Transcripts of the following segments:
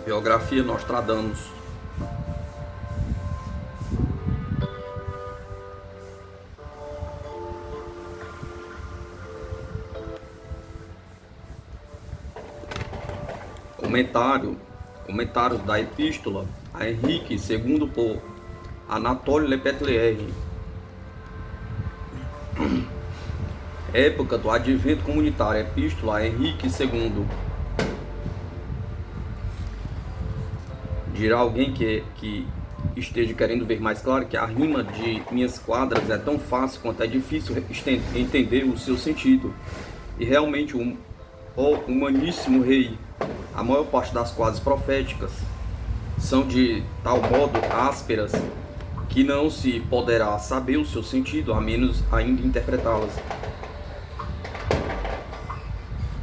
Biografia Nostradamus. Comentários da Epístola a Henrique II por Anatole Lepetlier. Época do Advento Comunitário. Epístola a Henrique II. Dirá alguém que esteja querendo ver mais claro que a rima de minhas quadras é tão fácil quanto é difícil entender o seu sentido. E realmente o humaníssimo rei, a maior parte das quadras proféticas são de tal modo ásperas que não se poderá saber o seu sentido, a menos ainda interpretá-las.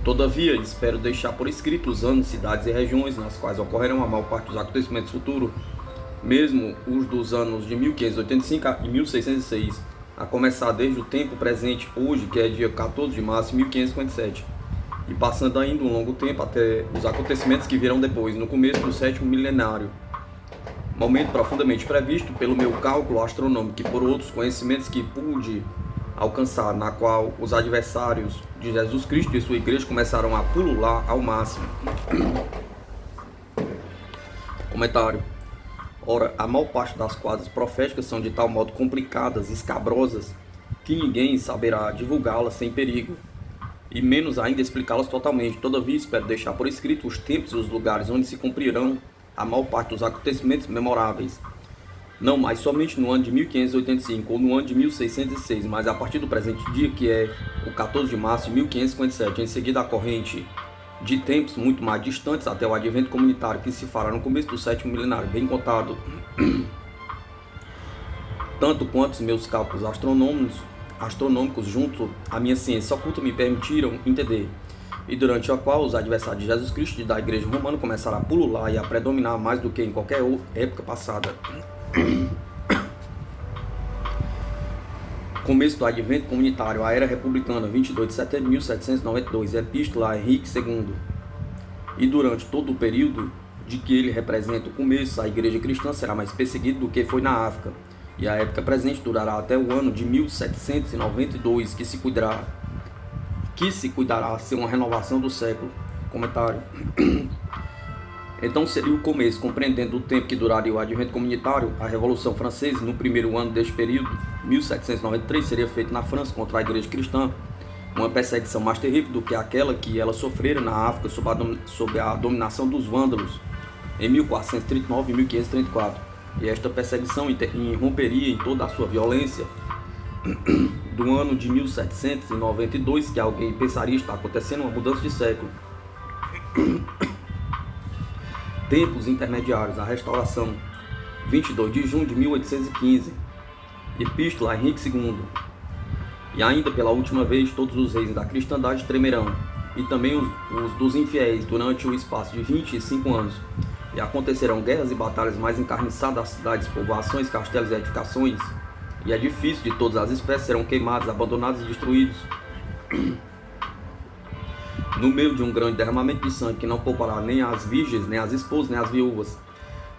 Todavia, espero deixar por escrito os anos, cidades e regiões nas quais ocorrerão a maior parte dos acontecimentos futuros, mesmo os dos anos de 1585 e 1606, a começar desde o tempo presente, hoje, que é dia 14 de março de 1557, e passando ainda um longo tempo até os acontecimentos que virão depois, no começo do sétimo milenário, momento profundamente previsto pelo meu cálculo astronômico e por outros conhecimentos que pude alcançar, na qual os adversários de Jesus Cristo e sua igreja começaram a pulular ao máximo. Comentário. Ora, a maior parte das quadras proféticas são de tal modo complicadas e escabrosas que ninguém saberá divulgá-las sem perigo, e menos ainda explicá-las totalmente. Todavia, espero deixar por escrito os tempos e os lugares onde se cumprirão a maior parte dos acontecimentos memoráveis, não mais somente no ano de 1585 ou no ano de 1606, mas a partir do presente dia, que é o 14 de março de 1557, em seguida a corrente de tempos muito mais distantes até o advento comunitário, que se fará no começo do sétimo milenário, bem contado, tanto quanto os meus cálculos astronômicos junto à minha ciência oculta me permitiram entender, e durante a qual os adversários de Jesus Cristo e da Igreja Romana começaram a pulular e a predominar mais do que em qualquer época passada. Começo do advento comunitário, a era republicana, 22 de setembro de 1792, Epístola a Henrique II. E durante todo o período de que ele representa o começo, a igreja cristã será mais perseguida do que foi na África, e a época presente durará até o ano de 1792, que se cuidará ser uma renovação do século. Comentário. Então seria o começo, compreendendo o tempo que duraria o advento comunitário, a Revolução Francesa. No primeiro ano deste período, 1793, seria feita na França contra a igreja cristã uma perseguição mais terrível do que aquela que ela sofrera na África sob a dominação dos vândalos em 1439 e 1534. E esta perseguição irromperia em toda a sua violência do ano de 1792, que alguém pensaria estar acontecendo uma mudança de século. Tempos intermediários, a restauração, 22 de junho de 1815, Epístola a Henrique II. E ainda pela última vez todos os reis da cristandade tremerão, e também os dos infiéis, durante o espaço de 25 anos. E acontecerão guerras e batalhas mais encarniçadas, as cidades, povoações, castelos e edificações, e edifícios de todas as espécies serão queimados, abandonados e destruídos, no meio de um grande derramamento de sangue que não poupará nem as virgens, nem as esposas, nem as viúvas,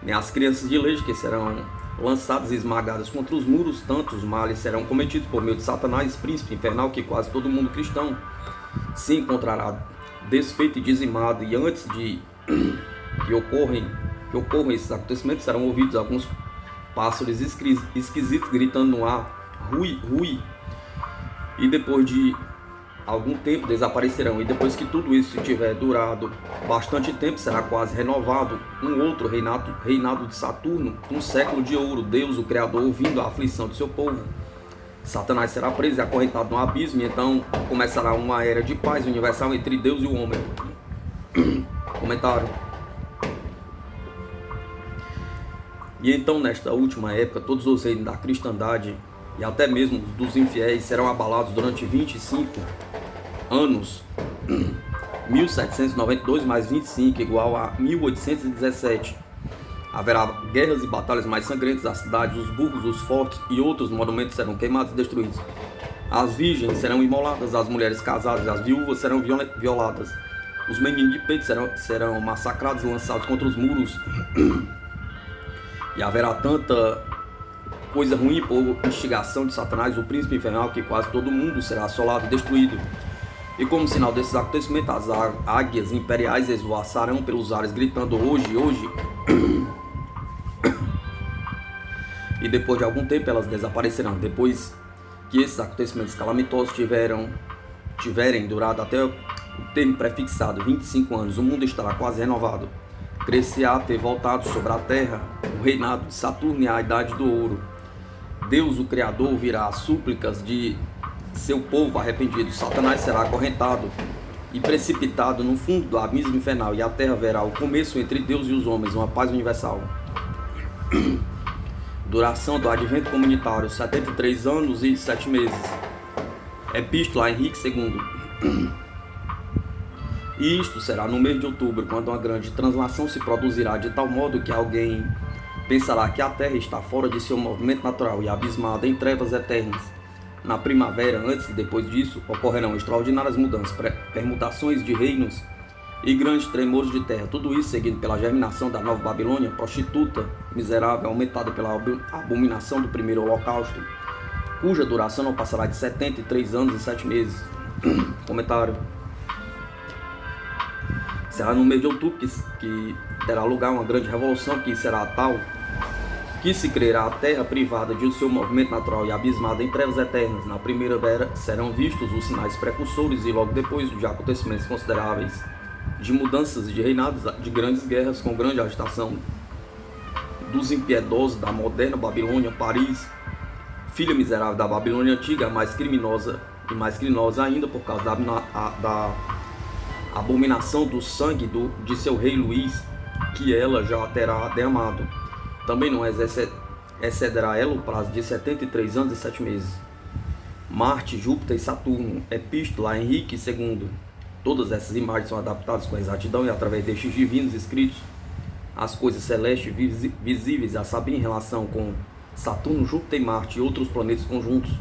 nem as crianças de leite, que serão lançadas e esmagadas contra os muros. Tantos males serão cometidos por meio de Satanás, príncipe infernal, que quase todo mundo cristão se encontrará desfeito e dizimado. E antes de que ocorram esses acontecimentos, serão ouvidos alguns pássaros esquisitos gritando no ar, rui, rui, e depois de algum tempo desaparecerão. E depois que tudo isso tiver durado bastante tempo, será quase renovado um outro reinado de Saturno, um século de ouro. Deus, o Criador, ouvindo a aflição do seu povo, Satanás será preso e acorrentado no abismo, e então começará uma era de paz universal entre Deus e o homem. Comentário. E então, nesta última época, todos os reinos da cristandade e até mesmo dos infiéis serão abalados durante 25 anos. 1792 mais 25 igual a 1817. Haverá guerras e batalhas mais sangrentas. As cidades, os burgos, os fortes e outros monumentos serão queimados e destruídos. As virgens serão imoladas, as mulheres casadas e as viúvas serão violadas. Os meninos de peito serão massacrados e lançados contra os muros. E haverá tanta coisa ruim por instigação de Satanás, o príncipe infernal, que quase todo mundo será assolado e destruído. E como sinal desses acontecimentos, as águias imperiais esvoaçarão pelos ares, gritando: hoje, hoje. E depois de algum tempo elas desaparecerão. Depois que esses acontecimentos calamitosos tiverem durado até o termo prefixado 25 anos, o mundo estará quase renovado. Crescerá ter voltado sobre a terra o reinado de Saturno e a idade do ouro. Deus, o Criador, ouvirá as súplicas de seu povo arrependido. Satanás será acorrentado e precipitado no fundo do abismo infernal, e a terra verá o começo entre Deus e os homens, uma paz universal. Duração do advento comunitário: 73 anos e 7 meses. Epístola a Henrique II. E isto será no mês de outubro, quando uma grande translação se produzirá, de tal modo que alguém pensará que a terra está fora de seu movimento natural e abismada em trevas eternas. Na primavera, antes e depois disso, ocorrerão extraordinárias mudanças, permutações de reinos e grandes tremores de terra. Tudo isso seguido pela germinação da nova Babilônia, prostituta, miserável, aumentada pela abominação do primeiro holocausto, cuja duração não passará de 73 anos e 7 meses. Comentário: será no mês de outubro que terá lugar uma grande revolução, que será tal que se criará a terra privada de seu movimento natural e abismada em trevas eternas. Na primavera serão vistos os sinais precursores, e logo depois de acontecimentos consideráveis, de mudanças de reinados, de grandes guerras com grande agitação dos impiedosos da moderna Babilônia. Paris, filha miserável da Babilônia antiga, mais criminosa ainda por causa da abominação do sangue de seu rei Luís, que ela já terá derramado. Também não excederá ela o prazo de 73 anos e 7 meses. Marte, Júpiter e Saturno. Epístola a Henrique II. Todas essas imagens são adaptadas com exatidão, e através destes divinos escritos, as coisas celestes visíveis, a saber, em relação com Saturno, Júpiter e Marte e outros planetas conjuntos,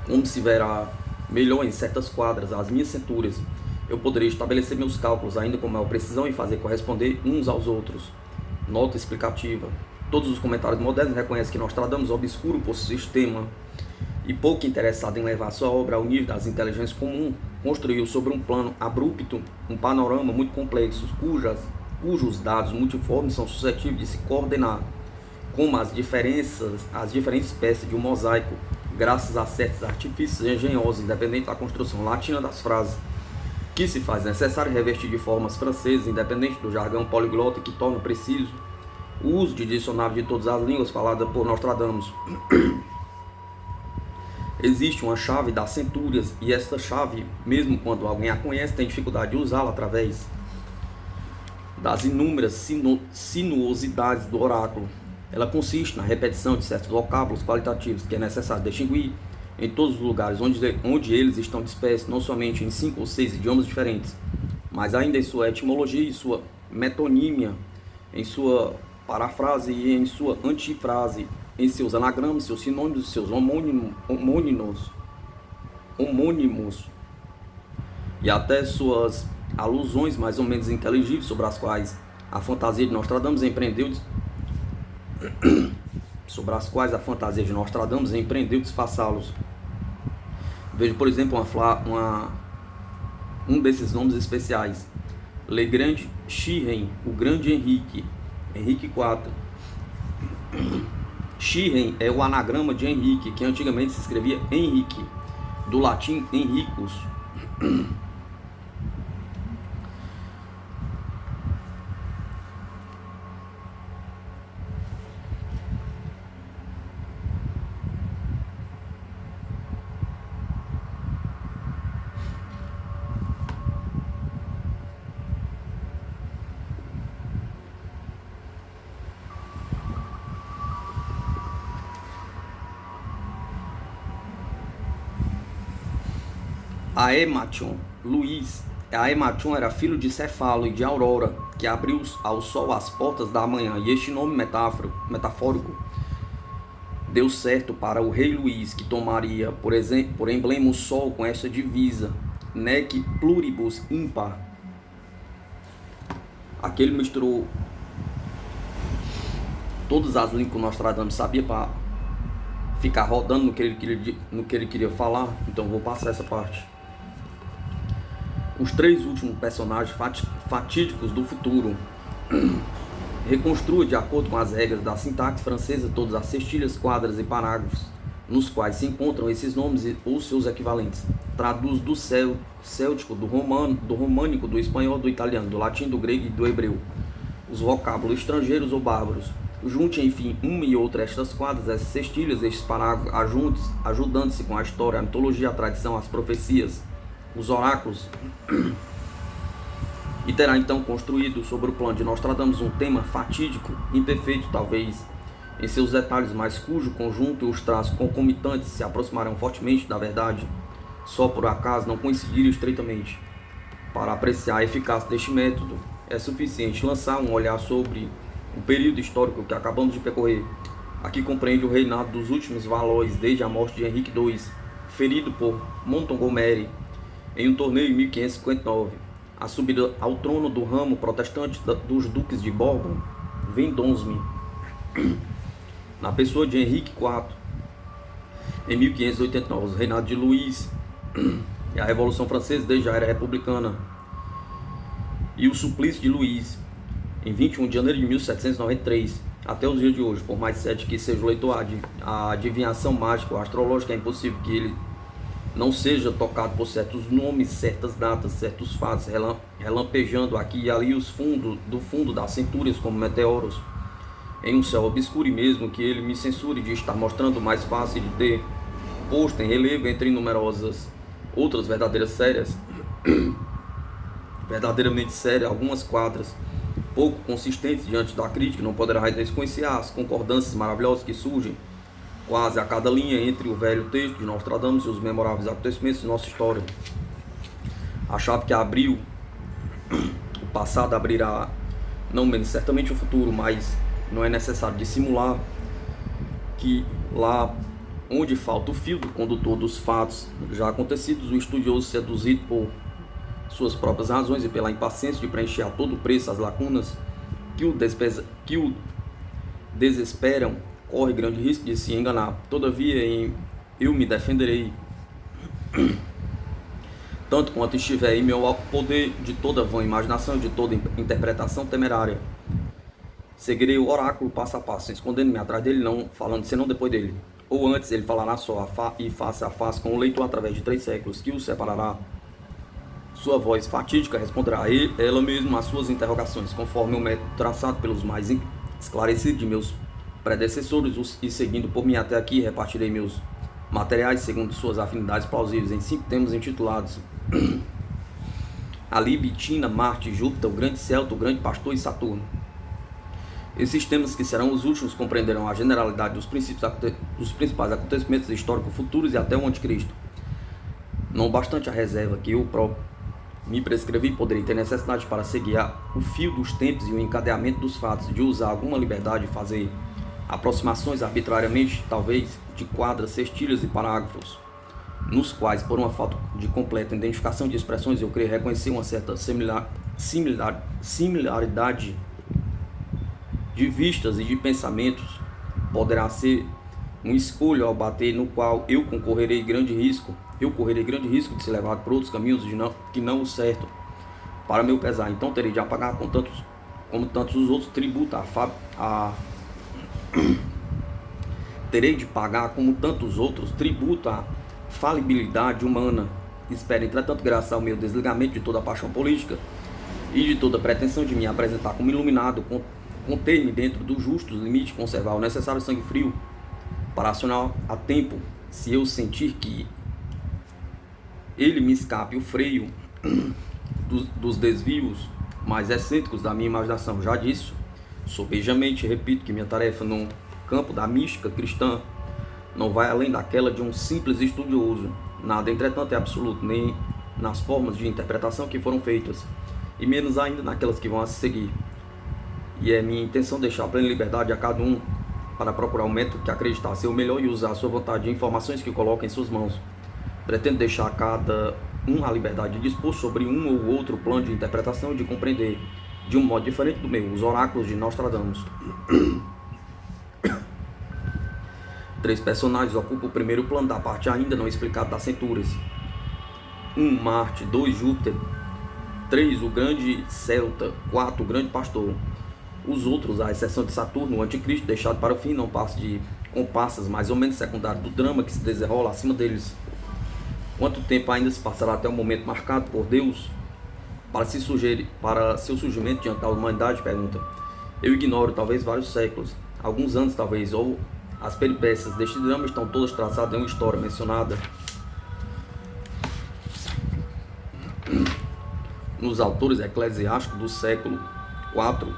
como se verá melhor em certas quadras às minhas centúrias, eu poderei estabelecer meus cálculos ainda com maior precisão e fazer corresponder uns aos outros. Nota explicativa: todos os comentários modernos reconhecem que Nostradamus, obscuro por sistema e pouco interessado em levar sua obra ao nível das inteligências comuns, construiu sobre um plano abrupto um panorama muito complexo, cujos dados multiformes são suscetíveis de se coordenar como as diferentes espécies de um mosaico, graças a certos artifícios engenhosos, independente da construção latina das frases, que se faz necessário revestir de formas francesas, independente do jargão poliglota que torna preciso o uso de dicionário de todas as línguas faladas por Nostradamus. Existe uma chave das centúrias, e esta chave, mesmo quando alguém a conhece, tem dificuldade de usá-la através das inúmeras sinuosidades do oráculo. Ela consiste na repetição de certos vocábulos qualitativos que é necessário distinguir em todos os lugares onde eles estão dispersos, não somente em 5 ou 6 idiomas diferentes, mas ainda em sua etimologia e sua metonímia, em sua parafrase e em sua antifrase, em seus anagramas, seus sinônimos, seus homônimos, e até suas alusões mais ou menos inteligíveis, sobre as quais a fantasia de Nostradamus empreendeu disfarçá-los. Veja, por exemplo, um desses nomes especiais: Le Grand Chiren, o Grande Henrique, Henrique IV. Chiren é o anagrama de Henrique, que antigamente se escrevia Henrique, do latim Henricus. Aemation, Luís. Aemation era filho de Cefalo e de Aurora, que abriu ao sol as portas da manhã, e este nome metafórico deu certo para o rei Luís, que tomaria por emblema o sol com esta divisa: nec pluribus impar. Aqui ele misturou todas as línguas que o Nostradamus sabia para ficar rodando no que ele queria falar. Então vou passar essa parte. Os 3 últimos personagens fatídicos do futuro. Reconstrua de acordo com as regras da sintaxe francesa todas as cestilhas, quadras e parágrafos nos quais se encontram esses nomes ou seus equivalentes. Traduz do céltico, do românico, do espanhol, do italiano, do latim, do grego e do hebreu os vocábulos estrangeiros ou bárbaros. Junte, enfim, uma e outra estas quadras, essas cestilhas, estes parágrafos, ajudando-se com a história, a mitologia, a tradição, as profecias, os oráculos, e terá então construído sobre o plano de Nostradamus um tema fatídico, imperfeito talvez em seus detalhes, mas cujo conjunto e os traços concomitantes se aproximarão fortemente da verdade, só por acaso não coincidirem estreitamente. Para apreciar a eficácia deste método, é suficiente lançar um olhar sobre o período histórico que acabamos de percorrer. Aqui compreende o reinado dos últimos Valois, desde a morte de Henrique II, ferido por Montgomery em um torneio em 1559, a subida ao trono do ramo protestante dos duques de Bourbon, Vendôme, na pessoa de Henrique IV, em 1589, o reinado de Luís e a Revolução Francesa desde a era republicana, e o suplício de Luís, em 21 de janeiro de 1793, até os dias de hoje. Por mais certo que seja o leitor, a adivinhação mágica ou astrológica, é impossível que ele não seja tocado por certos nomes, certas datas, certos fatos, relampejando aqui e ali do fundo das centúrias como meteoros, em um céu obscuro, e mesmo que ele me censure de estar mostrando mais fácil de ter posto em relevo entre numerosas outras verdadeiramente sérias, algumas quadras pouco consistentes diante da crítica, não poderá desconhecer as concordâncias maravilhosas que surgem quase a cada linha entre o velho texto de Nostradamus e os memoráveis acontecimentos de nossa história. A chave que abriu o passado abrirá não menos certamente o futuro, mas não é necessário dissimular que lá onde falta o fio do condutor dos fatos já acontecidos, o estudioso, seduzido por suas próprias razões e pela impaciência de preencher a todo preço as lacunas que o desesperam, corre grande risco de se enganar. Todavia, eu me defenderei tanto quanto estiver em meu poder de toda vã imaginação e de toda interpretação temerária. Seguirei o oráculo passo a passo, escondendo-me atrás dele, não falando senão depois dele. Ou antes ele falará só e face a face com o leitor através de 3 séculos, que o separará. Sua voz fatídica responderá ela mesma às suas interrogações, conforme o método traçado pelos mais esclarecidos de meus predecessores, e seguindo por mim até aqui, repartirei meus materiais segundo suas afinidades plausíveis em 5 temas intitulados a Libitina, Marte, Júpiter, o grande Celta, o grande pastor e Saturno. Esses temas, que serão os últimos, compreenderão a generalidade dos principais acontecimentos históricos futuros e até o anticristo. Não obstante a reserva que eu próprio me prescrevi, poderei ter necessidade para seguir o fio dos tempos e o encadeamento dos fatos, de usar alguma liberdade e fazer aproximações arbitrariamente, talvez, de quadras, cestilhas e parágrafos, nos quais, por uma falta de completa identificação de expressões, eu creio reconhecer uma certa similaridade de vistas e de pensamentos. Poderá ser um escolho ao bater, no qual eu correrei grande risco de ser levado por outros caminhos que não o certo, para meu pesar. Então terei de apagar como tantos os outros tributo terei de pagar como tantos outros tributo à falibilidade humana. Espero, entretanto, graças ao meu desligamento de toda a paixão política e de toda a pretensão de me apresentar como iluminado, conter-me dentro do justo limite, conservar o necessário sangue frio para acionar a tempo, se eu sentir que ele me escape o freio dos desvios mais excêntricos da minha imaginação. Já disse, sobejamente, repito que minha tarefa no campo da mística cristã não vai além daquela de um simples estudioso. Nada, entretanto, é absoluto, nem nas formas de interpretação que foram feitas, e menos ainda naquelas que vão a seguir. E é minha intenção deixar plena liberdade a cada um para procurar um método que acreditar ser o melhor e usar a sua vontade de informações que coloca em suas mãos. Pretendo deixar a cada a liberdade de dispor sobre um ou outro plano de interpretação e de compreender de um modo diferente do meu os oráculos de Nostradamus. 3 personagens ocupam o primeiro plano da parte ainda não explicada das centúrias. 1. Marte. 2. Júpiter. 3. O grande Celta. 4. O grande pastor. Os outros, à exceção de Saturno, o anticristo, deixado para o fim, não passa de comparsas mais ou menos secundárias do drama que se desenrola acima deles. Quanto tempo ainda se passará até o momento marcado por Deus para seu surgimento diante da humanidade? Pergunta. Eu ignoro, talvez vários séculos, alguns anos talvez, ou as peripécias deste drama estão todas traçadas em uma história mencionada nos autores eclesiásticos do século IV,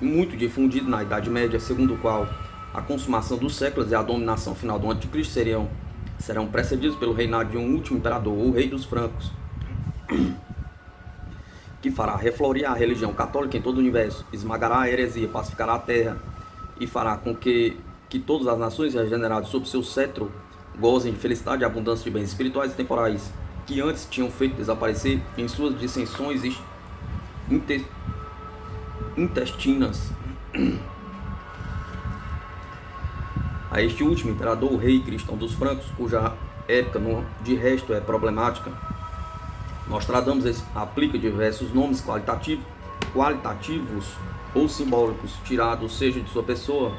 muito difundido na Idade Média, segundo o qual a consumação dos séculos e a dominação final do anticristo serão precedidos pelo reinado de um último imperador, o rei dos francos, que fará reflorir a religião católica em todo o universo, esmagará a heresia, pacificará a terra e fará com que todas as nações regeneradas sob seu cetro gozem de felicidade e abundância de bens espirituais e temporais, que antes tinham feito desaparecer em suas dissensões intestinas. A este último imperador, o rei cristão dos francos, cuja época de resto é problemática, Nostradamus aplica diversos nomes qualitativos ou simbólicos, tirados seja de sua pessoa,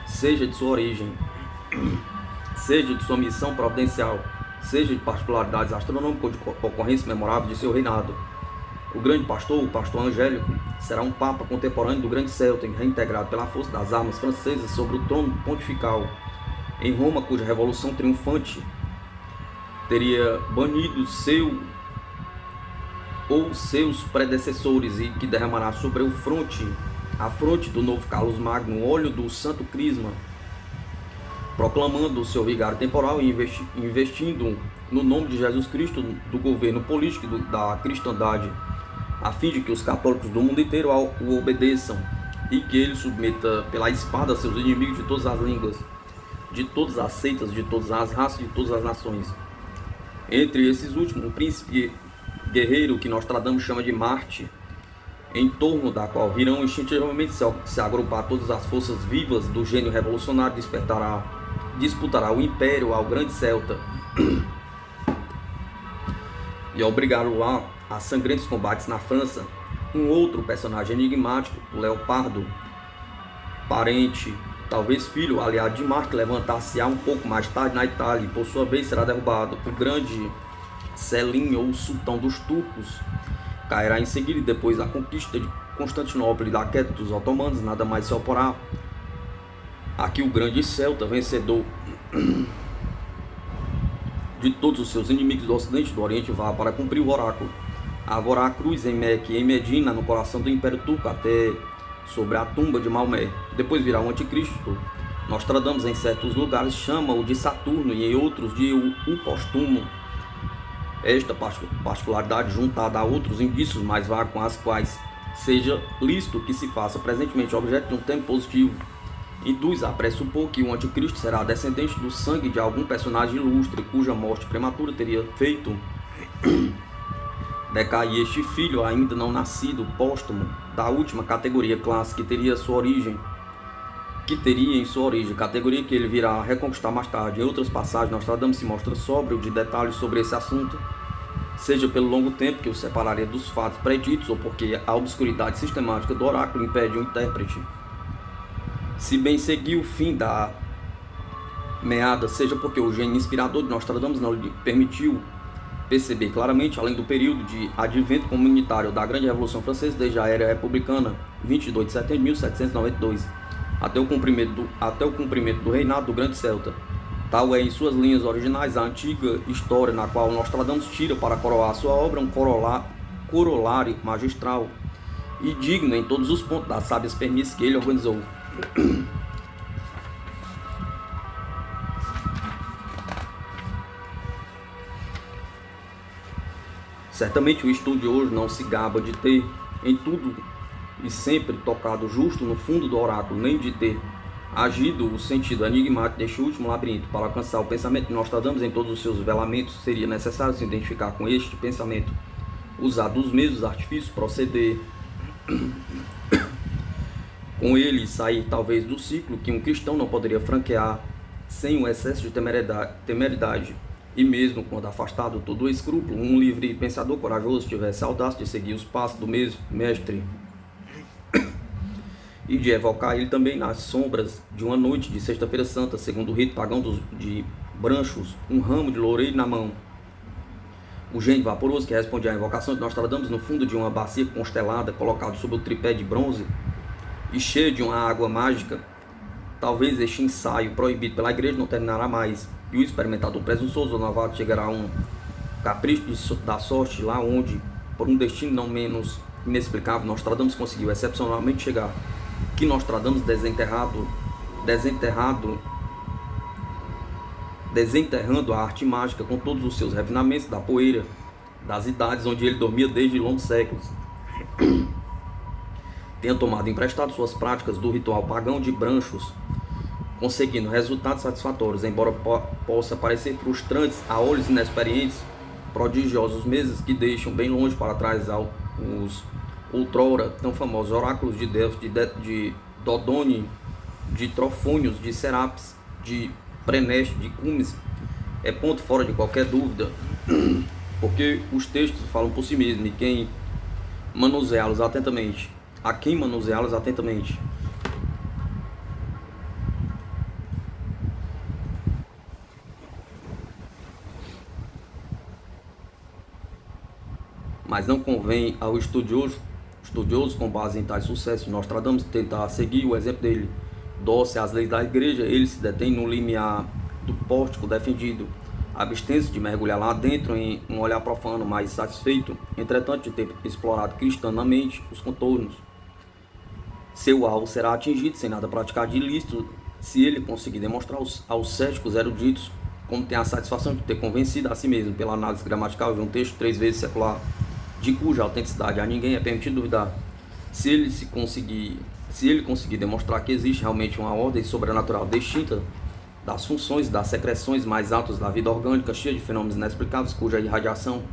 seja de sua origem, seja de sua missão providencial, seja de particularidades astronômicas ou de ocorrência memorável de seu reinado. O grande pastor, o pastor angélico, será um papa contemporâneo do grande Celta, reintegrado pela força das armas francesas sobre o trono pontifical em Roma, cuja revolução triunfante teria banido seus predecessores e que derramará sobre a fronte do novo Carlos Magno o óleo do santo crisma, proclamando o seu vigário temporal e investindo no nome de Jesus Cristo do governo político da cristandade, a fim de que os católicos do mundo inteiro o obedeçam e que ele submeta pela espada seus inimigos de todas as línguas, de todas as seitas, de todas as raças, de todas as nações. Entre esses últimos, um príncipe guerreiro que Nostradamus chama de Marte, em torno da qual virão instintivamente se agrupar todas as forças vivas do gênio revolucionário, disputará o império ao grande Celta e obrigá-lo a sangrentos combates na França. Um outro personagem enigmático, o Leopardo, parente, talvez filho, aliado de Marte, levantar-se-á um pouco mais tarde na Itália e por sua vez será derrubado. O grande Selim, ou sultão dos turcos, cairá em seguida e depois da conquista de Constantinopla e da queda dos otomanos, nada mais se oporá. Aqui o grande Celta, vencedor de todos os seus inimigos do Ocidente e do Oriente, vá para cumprir o oráculo. Haverá a cruz em Meque e em Medina, no coração do Império Turco, até sobre a tumba de Maomé. Depois virá o anticristo. Nostradamus, em certos lugares, chama-o de Saturno e em outros de o póstumo. Esta particularidade, juntada a outros indícios mais vagos com as quais seja lícito que se faça presentemente objeto de um tempo positivo, induz a pressupor que o anticristo será descendente do sangue de algum personagem ilustre, cuja morte prematura teria feito decair este filho ainda não nascido, póstumo, da última categoria clássica, que teria em sua origem, categoria que ele virá a reconquistar mais tarde. Em outras passagens, Nostradamus se mostra sóbrio de detalhes sobre esse assunto, seja pelo longo tempo que o separaria dos fatos preditos, ou porque a obscuridade sistemática do oráculo impede o intérprete, se bem seguir o fim da meada, seja porque o gênio inspirador de Nostradamus não lhe permitiu perceber claramente, além do período de advento comunitário da Grande Revolução Francesa, desde a era republicana, 22 de setembro de 1792, até o cumprimento do reinado do grande Celta. Tal é, em suas linhas originais, a antiga história na qual Nostradamus tira para coroar sua obra um corolário magistral e digno em todos os pontos das sábias premissas que ele organizou. Certamente o estudo de hoje não se gaba de ter em tudo e sempre tocado justo no fundo do oráculo, nem de ter Agido o sentido enigmático deste último labirinto para alcançar o pensamento de Nostradamus em todos os seus velamentos, seria necessário se identificar com este pensamento, usar dos mesmos artifícios, proceder com ele e sair talvez do ciclo que um cristão não poderia franquear sem um excesso de temeridade. E mesmo quando afastado todo o escrúpulo, um livre pensador corajoso tivesse a audácia de seguir os passos do mesmo mestre e de evocar ele também nas sombras de uma noite de sexta-feira santa, segundo o rito pagão de Branchos, um ramo de loureiro na mão. O gênio vaporoso que respondia à invocação de Nostradamus no fundo de uma bacia constelada, colocado sobre o tripé de bronze e cheio de uma água mágica. Talvez este ensaio proibido pela igreja não terminará mais, e o experimentador presunçoso ou novato chegará a um capricho da sorte lá onde, por um destino não menos inexplicável, Nostradamus conseguiu excepcionalmente chegar. Que Nostradamus desenterrando a arte mágica com todos os seus refinamentos da poeira das idades onde ele dormia desde longos séculos, tenha tomado emprestado suas práticas do ritual pagão de Branchos, conseguindo resultados satisfatórios, embora possa parecer frustrantes a olhos inexperientes, prodigiosos meses que deixam bem longe para trás os outrora tão famosos oráculos de Delfos, de Dodone, de Trofônios, de Serapis, de Preneste, de Cumes. É ponto fora de qualquer dúvida, porque os textos falam por si mesmos e quem manuseá-los atentamente, mas não convém ao estudioso com base em tais sucessos Nostradamus tentar seguir o exemplo dele. Dócil às leis da igreja, ele se detém no limiar do pórtico defendido, abstendo-se de mergulhar lá dentro em um olhar profano, mas satisfeito, entretanto, de ter explorado cristanamente os contornos. Seu alvo será atingido sem nada praticar de ilícito, se ele conseguir demonstrar aos céticos eruditos como tem a satisfação de ter convencido a si mesmo pela análise gramatical de um texto 3 vezes secular, de cuja autenticidade a ninguém é permitido duvidar. Se ele conseguir demonstrar que existe realmente uma ordem sobrenatural distinta das funções, das secreções mais altas da vida orgânica, cheia de fenômenos inexplicáveis, cuja irradiação,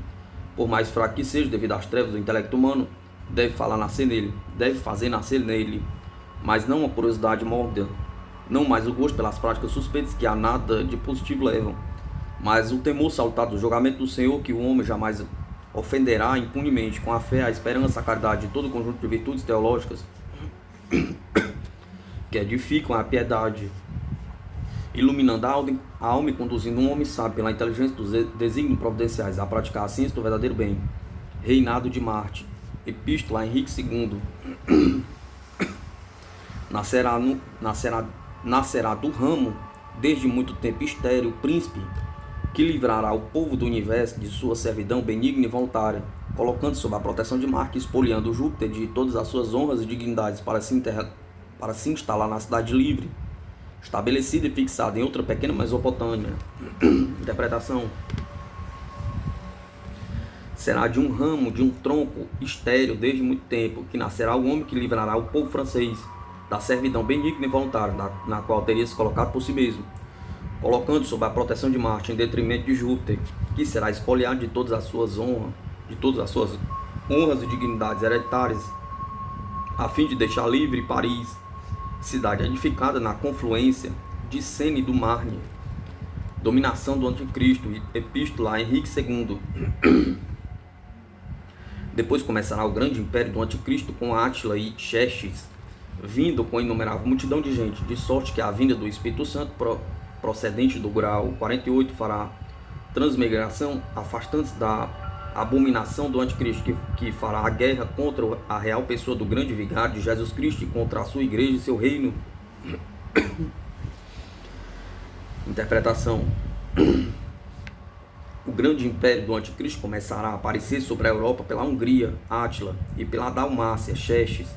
por mais fraca que seja devido às trevas do intelecto humano, deve fazer nascer nele, mas não uma curiosidade mórbida, não mais o gosto pelas práticas suspeitas que a nada de positivo levam, mas o temor saltado do julgamento do Senhor, que o homem jamais ofenderá impunemente com a fé, a esperança, a caridade e todo o conjunto de virtudes teológicas que edificam a piedade, iluminando a alma e conduzindo um homem sábio pela inteligência dos desígnios providenciais a praticar a ciência do verdadeiro bem. Reinado de Marte. Epístola a Henrique II. Nascerá do ramo, desde muito tempo estéril, príncipe, que livrará o povo do universo de sua servidão benigna e voluntária, colocando sob a proteção de Marte, expoliando Júpiter de todas as suas honras e dignidades para se instalar na cidade livre, estabelecida e fixada em outra pequena Mesopotâmia. Interpretação: será de um ramo, de um tronco estéril desde muito tempo, que nascerá o homem que livrará o povo francês da servidão benigna e voluntária, na qual teria se colocado por si mesmo, colocando sob a proteção de Marte em detrimento de Júpiter, que será expoliado de todas as suas honras e dignidades hereditárias, a fim de deixar livre Paris, cidade edificada na confluência de Sena e do Marne, dominação do anticristo. Epístola a Henrique II. Depois começará o grande império do anticristo com Átila e Xerxes, vindo com inumerável multidão de gente, de sorte que a vinda do Espírito Santo procedente do grau 48 fará transmigração, afastando-se da abominação do anticristo, que fará a guerra contra a real pessoa do grande vigário de Jesus Cristo e contra a sua igreja e seu reino. Interpretação: o grande império do anticristo começará a aparecer sobre a Europa pela Hungria, Átila, e pela Dalmácia, Xerxes,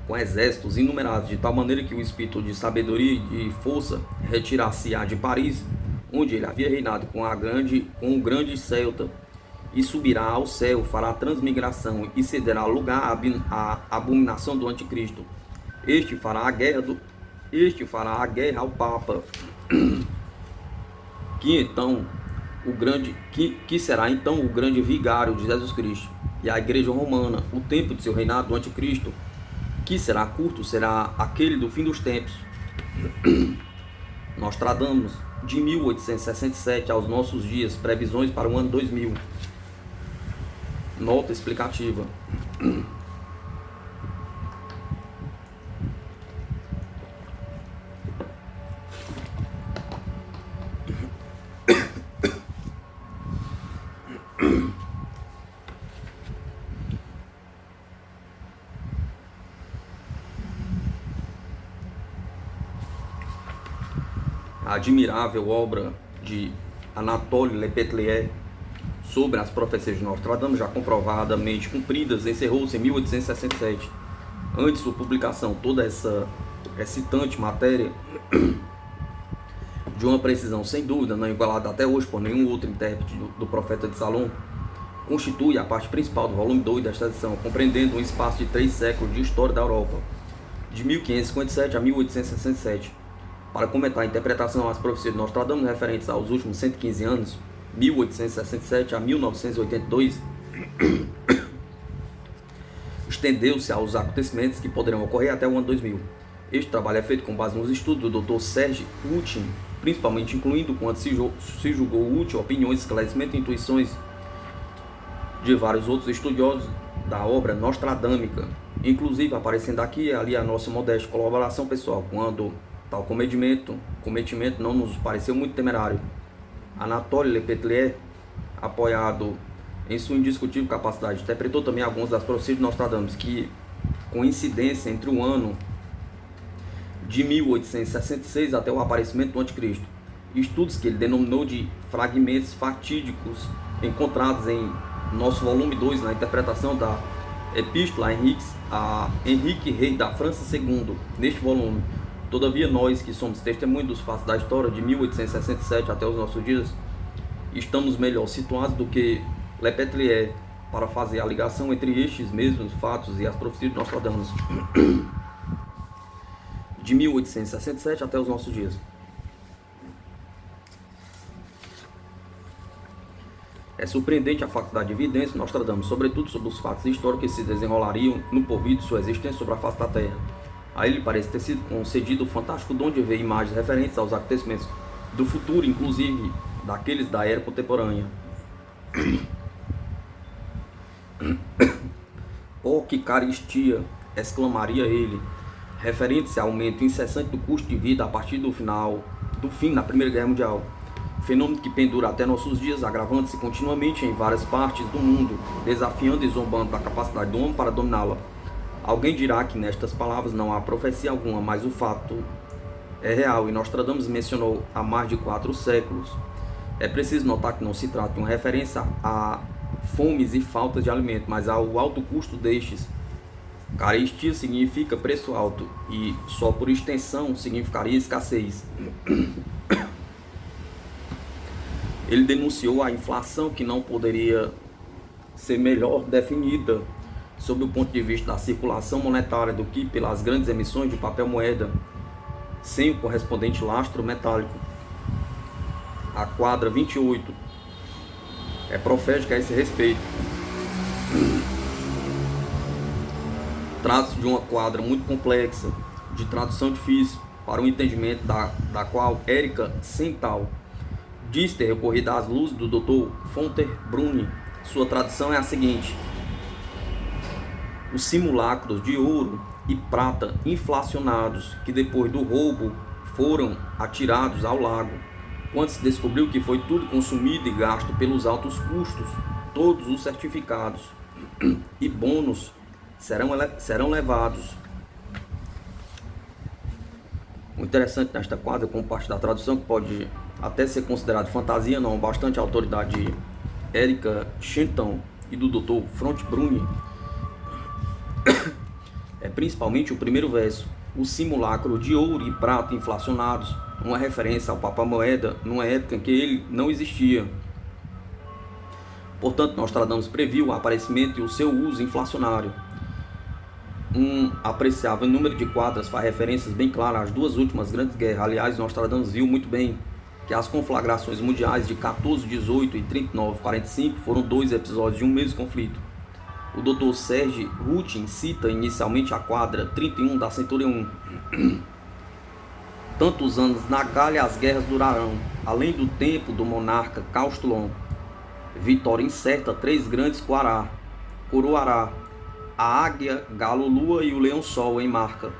com exércitos inumeráveis, de tal maneira que o espírito de sabedoria e de força retirar-se-á de Paris, onde ele havia reinado com o grande Celta, e subirá ao céu, fará transmigração e cederá lugar à abominação do anticristo. Este fará a guerra Este fará a guerra ao Papa, que será então o grande vigário de Jesus Cristo, e a Igreja Romana, o tempo de seu reinado do Anticristo, que será curto, será aquele do fim dos tempos. Nostradamus, de 1867 aos nossos dias, previsões para o ano 2000. Nota explicativa. A admirável obra de Anatole Lepetlier sobre as profecias de Nostradamus, já comprovadamente cumpridas, encerrou-se em 1867. Antes de sua publicação, toda essa excitante matéria, de uma precisão sem dúvida não igualada até hoje por nenhum outro intérprete do Profeta de Salom, constitui a parte principal do volume 2 desta edição, compreendendo um espaço de 3 séculos de história da Europa, de 1557 a 1867. Para comentar a interpretação às profecias de Nostradamus referentes aos últimos 115 anos, 1867 a 1982, estendeu-se aos acontecimentos que poderão ocorrer até o ano 2000. Este trabalho é feito com base nos estudos do Dr. Serge Houtin, principalmente incluindo, quando se julgou útil, opiniões, esclarecimentos e intuições de vários outros estudiosos da obra nostradâmica, inclusive aparecendo aqui e ali a nossa modesta colaboração pessoal, quando tal cometimento não nos pareceu muito temerário. Anatole Lepetlier, apoiado em sua indiscutível capacidade, interpretou também algumas das profecias de Nostradamus, que coincidência entre o ano de 1866 até o aparecimento do Anticristo. Estudos que ele denominou de fragmentos fatídicos, encontrados em nosso volume 2, na interpretação da Epístola a Henrique, rei da França II, neste volume. Todavia, nós que somos testemunhos dos fatos da história de 1867 até os nossos dias, estamos melhor situados do que Lepetlier para fazer a ligação entre estes mesmos fatos e as profecias de Nostradamus de 1867 até os nossos dias. É surpreendente a faculdade de evidência de Nostradamus, sobretudo sobre os fatos históricos que se desenrolariam no porvir de sua existência sobre a face da Terra. A ele parece ter sido concedido o fantástico dom de ver imagens referentes aos acontecimentos do futuro, inclusive daqueles da era contemporânea. Oh, que caristia! Exclamaria ele, referente-se ao aumento incessante do custo de vida a partir do fim da Primeira Guerra Mundial. Fenômeno que pendura até nossos dias, agravando-se continuamente em várias partes do mundo, desafiando e zombando da capacidade do homem para dominá-la. Alguém dirá que nestas palavras não há profecia alguma, mas o fato é real e Nostradamus mencionou há mais de 4 séculos. É preciso notar que não se trata de uma referência a fomes e faltas de alimento, mas ao alto custo destes. Carestia significa preço alto e, só por extensão, significaria escassez. Ele denunciou a inflação, que não poderia ser melhor definida sob o ponto de vista da circulação monetária do que pelas grandes emissões de papel moeda, sem o correspondente lastro metálico. A quadra 28 é profética a esse respeito. Trata-se de uma quadra muito complexa, de tradução difícil, para o entendimento da qual Érica Sental diz ter recorrido às luzes do Dr. Fontaine. Sua tradução é a seguinte: os simulacros de ouro e prata inflacionados, que depois do roubo foram atirados ao lago, quando se descobriu que foi tudo consumido e gasto pelos altos custos, todos os certificados e bônus serão levados. O interessante nesta quadra, como parte da tradução, que pode até ser considerado fantasia, não bastante a autoridade de Érica Shenton e do Dr. Fontaine, é principalmente o primeiro verso, o simulacro de ouro e prata inflacionados, uma referência ao papel moeda numa época em que ele não existia. Portanto, Nostradamus previu o aparecimento e o seu uso inflacionário. Um apreciável número de quadras faz referências bem claras às duas últimas grandes guerras. Aliás, Nostradamus viu muito bem que as conflagrações mundiais de 1418 e 3945 foram dois episódios de um mesmo conflito. O Dr. Serge Rutin cita inicialmente a quadra 31 da Centúria 1. Tantos anos na Gália as guerras durarão, além do tempo do monarca Caustulon. Vitória incerta, três grandes coroará, a águia, galo, lua e o leão sol em marca.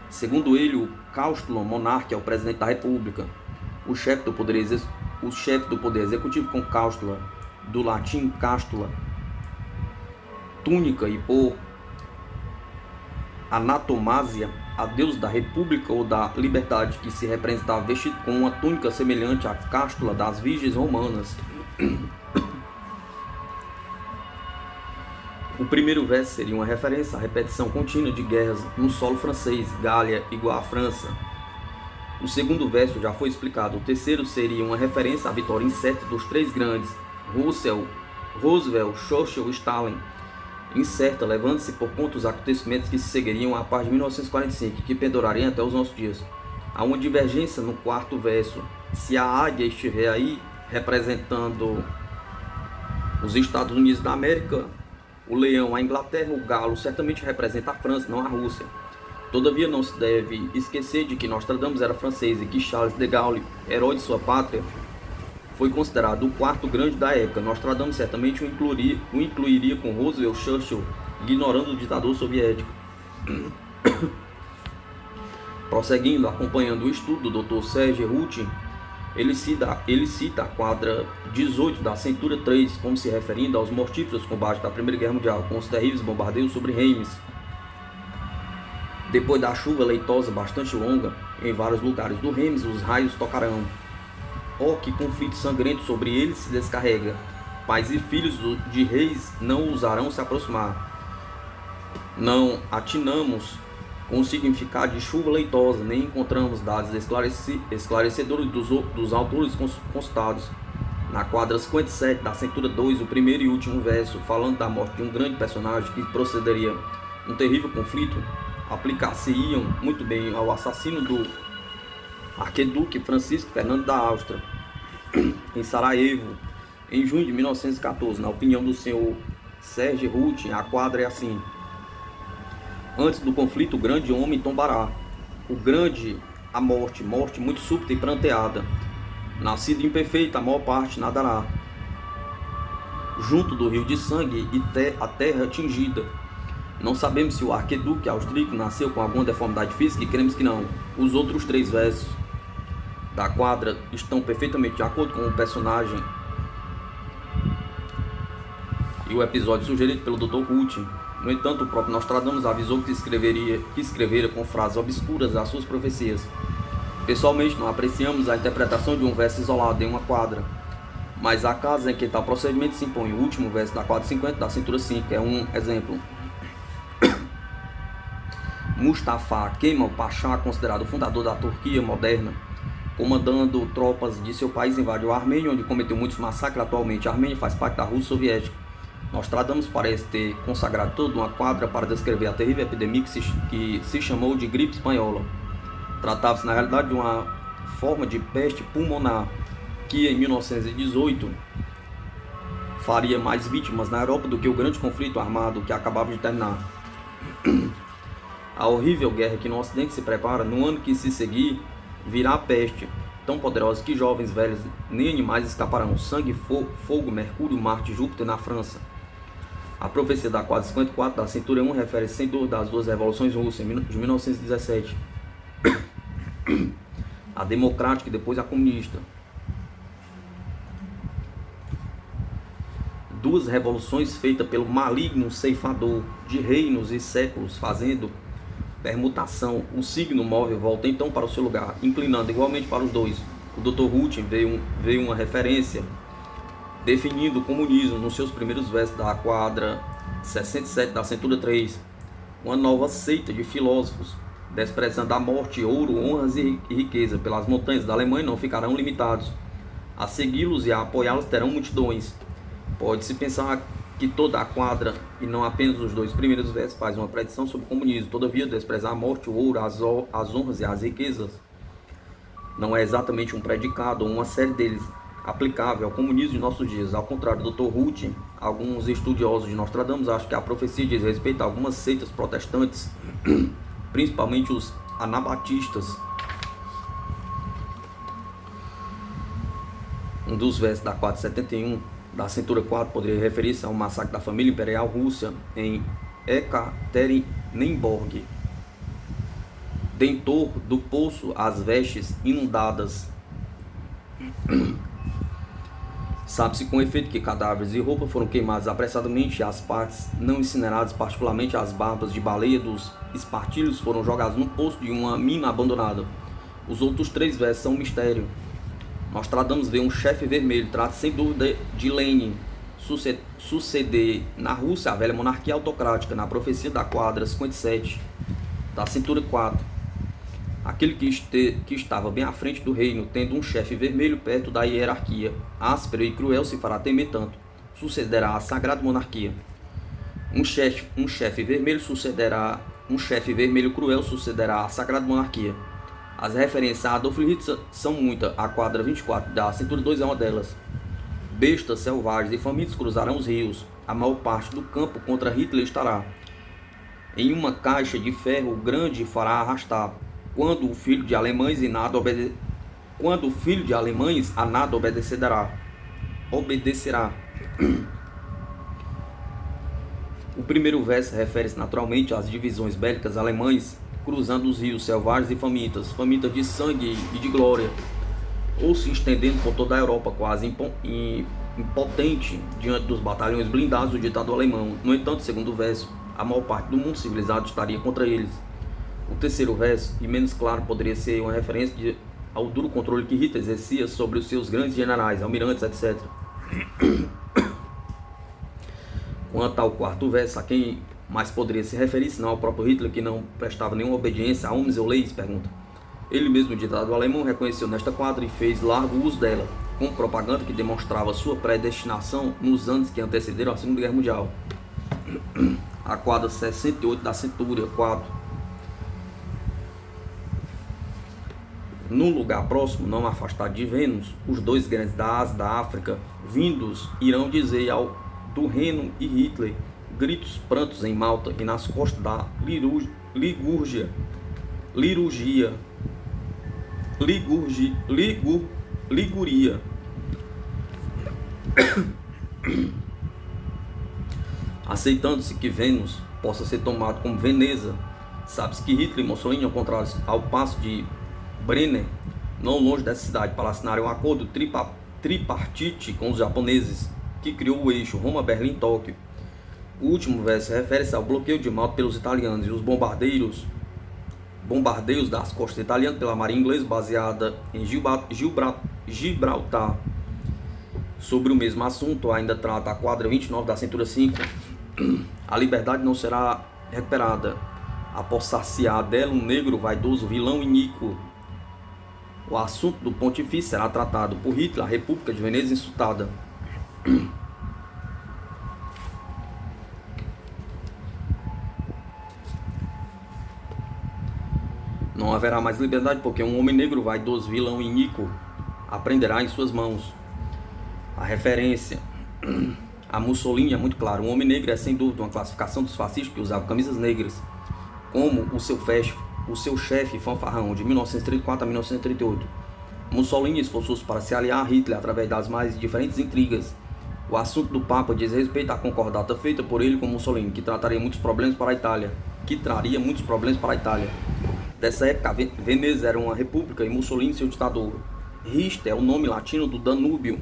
Segundo ele, o Caustulon monarca é o presidente da república. O chefe do poder executivo com cástula, do latim cástula, túnica, e por anatomásia, a deus da república ou da liberdade, que se representava vestido com uma túnica semelhante à cástula das virgens romanas. O primeiro verso seria uma referência à repetição contínua de guerras no solo francês, Gália igual à França. O segundo verso já foi explicado. O terceiro seria uma referência à vitória incerta dos três grandes, Roosevelt, Churchill e Stalin. Incerta, levando-se por conta os acontecimentos que se seguiriam a partir de 1945 e que pendurariam até os nossos dias. Há uma divergência no quarto verso. Se a águia estiver aí representando os Estados Unidos da América, o leão a Inglaterra, o galo certamente representa a França, não a Rússia. Todavia não se deve esquecer de que Nostradamus era francês e que Charles de Gaulle, herói de sua pátria, foi considerado o quarto grande da época. Nostradamus certamente o incluiria com Roosevelt, Churchill, ignorando o ditador soviético. Prosseguindo, acompanhando o estudo do Dr. Serge Rutin, ele cita a quadra 18 da Centúria 3 como se referindo aos mortíferos combates da Primeira Guerra Mundial, com os terríveis bombardeios sobre Reims. Depois da chuva leitosa bastante longa, em vários lugares do Reims, os raios tocarão. Oh, que conflito sangrento sobre eles se descarrega! Pais e filhos de reis não ousarão se aproximar. Não atinamos com o significado de chuva leitosa, nem encontramos dados esclarecedores dos autores consultados. Na quadra 57 da Centúria 2, o primeiro e último verso, falando da morte de um grande personagem que procederia um terrível conflito, aplicar-se-iam muito bem ao assassino do arquiduque Francisco Fernando da Áustria, em Sarajevo, em junho de 1914. Na opinião do senhor Serge Rutin, a quadra é assim: antes do conflito, o grande homem tombará. O grande, a morte muito súbita e pranteada. Nascido imperfeito, a maior parte nadará junto do rio de sangue e a terra atingida. Não sabemos se o arquiduque austríaco nasceu com alguma deformidade física e queremos que não. Os outros três versos da quadra estão perfeitamente de acordo com o personagem e o episódio sugerido pelo Dr. Rutin. No entanto, o próprio Nostradamus avisou que escrevera com frases obscuras as suas profecias. Pessoalmente, não apreciamos a interpretação de um verso isolado em uma quadra, mas há casos em que tal procedimento se impõe. O último verso da quadra 50 da Centúria 5 é um exemplo. Mustafa Kemal Pasha, considerado o fundador da Turquia moderna, comandando tropas de seu país, invadiu a Armênia, onde cometeu muitos massacres. Atualmente, a Armênia faz parte da Rússia soviética. Nostradamus parece ter consagrado toda uma quadra para descrever a terrível epidemia que se chamou de gripe espanhola. Tratava-se, na realidade, de uma forma de peste pulmonar que, em 1918, faria mais vítimas na Europa do que o grande conflito armado que acabava de terminar. A horrível guerra que no Ocidente se prepara, no ano que se seguir, virá a peste, tão poderosa que jovens, velhos, nem animais escaparão. Sangue, fogo, Mercúrio, Marte e Júpiter na França. A profecia da quadra 54 da Centúria 1 refere-se sem dúvida às duas revoluções russas de 1917. A democrática e depois a comunista. Duas revoluções feitas pelo maligno ceifador de reinos e séculos, fazendo permutação. O signo móvel volta então para o seu lugar, inclinando igualmente para os dois. O Dr. Rutin veio uma referência definindo o comunismo nos seus primeiros versos da quadra 67 da Centúria 3. Uma nova seita de filósofos, desprezando a morte, ouro, honras e riqueza pelas montanhas da Alemanha, não ficarão limitados. A segui-los e a apoiá-los terão multidões. Pode-se pensar que toda a quadra, e não apenas os 2 primeiros versos, faz uma predição sobre o comunismo. Todavia, desprezar a morte, o ouro, as honras e as riquezas não é exatamente um predicado ou uma série deles aplicável ao comunismo de nossos dias. Ao contrário do Dr. Ruth, alguns estudiosos de Nostradamus acham que a profecia diz respeito a algumas seitas protestantes, principalmente os anabatistas. Um dos versos da 471 da cintura 4 poderia referir-se ao massacre da família imperial russa em Ekaterinenburg. Dentor do poço as vestes inundadas. Sabe-se com efeito que cadáveres e roupa foram queimados apressadamente e as partes não incineradas, particularmente as barbas de baleia dos espartilhos, foram jogadas no poço de uma mina abandonada. Os outros 3 versos são um mistério. Nostradamus vê um chefe vermelho, trata sem dúvida de Lenin, suceder na Rússia a velha monarquia autocrática, na profecia da quadra 57, da cintura 4. Aquele que estava bem à frente do reino, tendo um chefe vermelho perto da hierarquia, áspero e cruel, se fará temer tanto, sucederá à sagrada monarquia. Um chefe vermelho cruel sucederá à sagrada monarquia. As referências a Adolf Hitler são muitas. A quadra 24 da cintura 2 é uma delas. Bestas selvagens e famintos cruzarão os rios. A maior parte do campo contra Hitler estará. Em uma caixa de ferro grande fará arrastar. Quando o filho de alemães a nada obedecerá. O primeiro verso refere-se naturalmente às divisões bélicas alemães cruzando os rios selvagens e famintas de sangue e de glória, ou se estendendo por toda a Europa, quase impotente diante dos batalhões blindados do ditador alemão. No entanto, segundo o verso, a maior parte do mundo civilizado estaria contra eles. O terceiro verso, e menos claro, poderia ser uma referência ao duro controle que Hitler exercia sobre os seus grandes generais, almirantes, etc. Quanto ao quarto verso, a quem mais poderia se referir, senão ao próprio Hitler, que não prestava nenhuma obediência a homens ou leis? Pergunta. Ele mesmo, o ditador alemão, reconheceu nesta quadra e fez largo uso dela, com propaganda que demonstrava sua predestinação nos anos que antecederam a Segunda Guerra Mundial. A quadra 68 da cintura 4. Num lugar próximo, não afastado de Vênus, os 2 grandes da Ásia e da África, vindos, irão dizer ao do Reno e Hitler, gritos prantos em Malta e nas costas da Liguria. Aceitando-se que Vênus possa ser tomado como Veneza, sabe-se que Hitler e Mussolini, ao passo de Brenner, não longe dessa cidade, para assinar um acordo tripartite com os japoneses, que criou o eixo Roma-Berlim-Tóquio. O último verso refere-se ao bloqueio de Malta pelos italianos e os bombardeios das costas italianas pela marinha inglesa baseada em Gibraltar. Sobre o mesmo assunto, ainda trata a quadra 29 da cintura 5. A liberdade não será recuperada. Apossar-se-á dela um negro vaidoso, vilão iníquo. O assunto do pontifício será tratado por Hitler, a República de Veneza insultada. Não haverá mais liberdade, porque um homem negro vaidoso, vilão iníquo, aprenderá em suas mãos. A referência a Mussolini é muito clara. Um homem negro é sem dúvida uma classificação dos fascistas que usavam camisas negras, como o seu chefe fanfarrão de 1934 a 1938. Mussolini esforçou-se para se aliar a Hitler através das mais diferentes intrigas. O assunto do Papa diz respeito à concordata feita por ele com Mussolini, que traria muitos problemas para a Itália. Dessa época, Veneza era uma república e Mussolini seu ditador. Richter é o nome latino do Danúbio.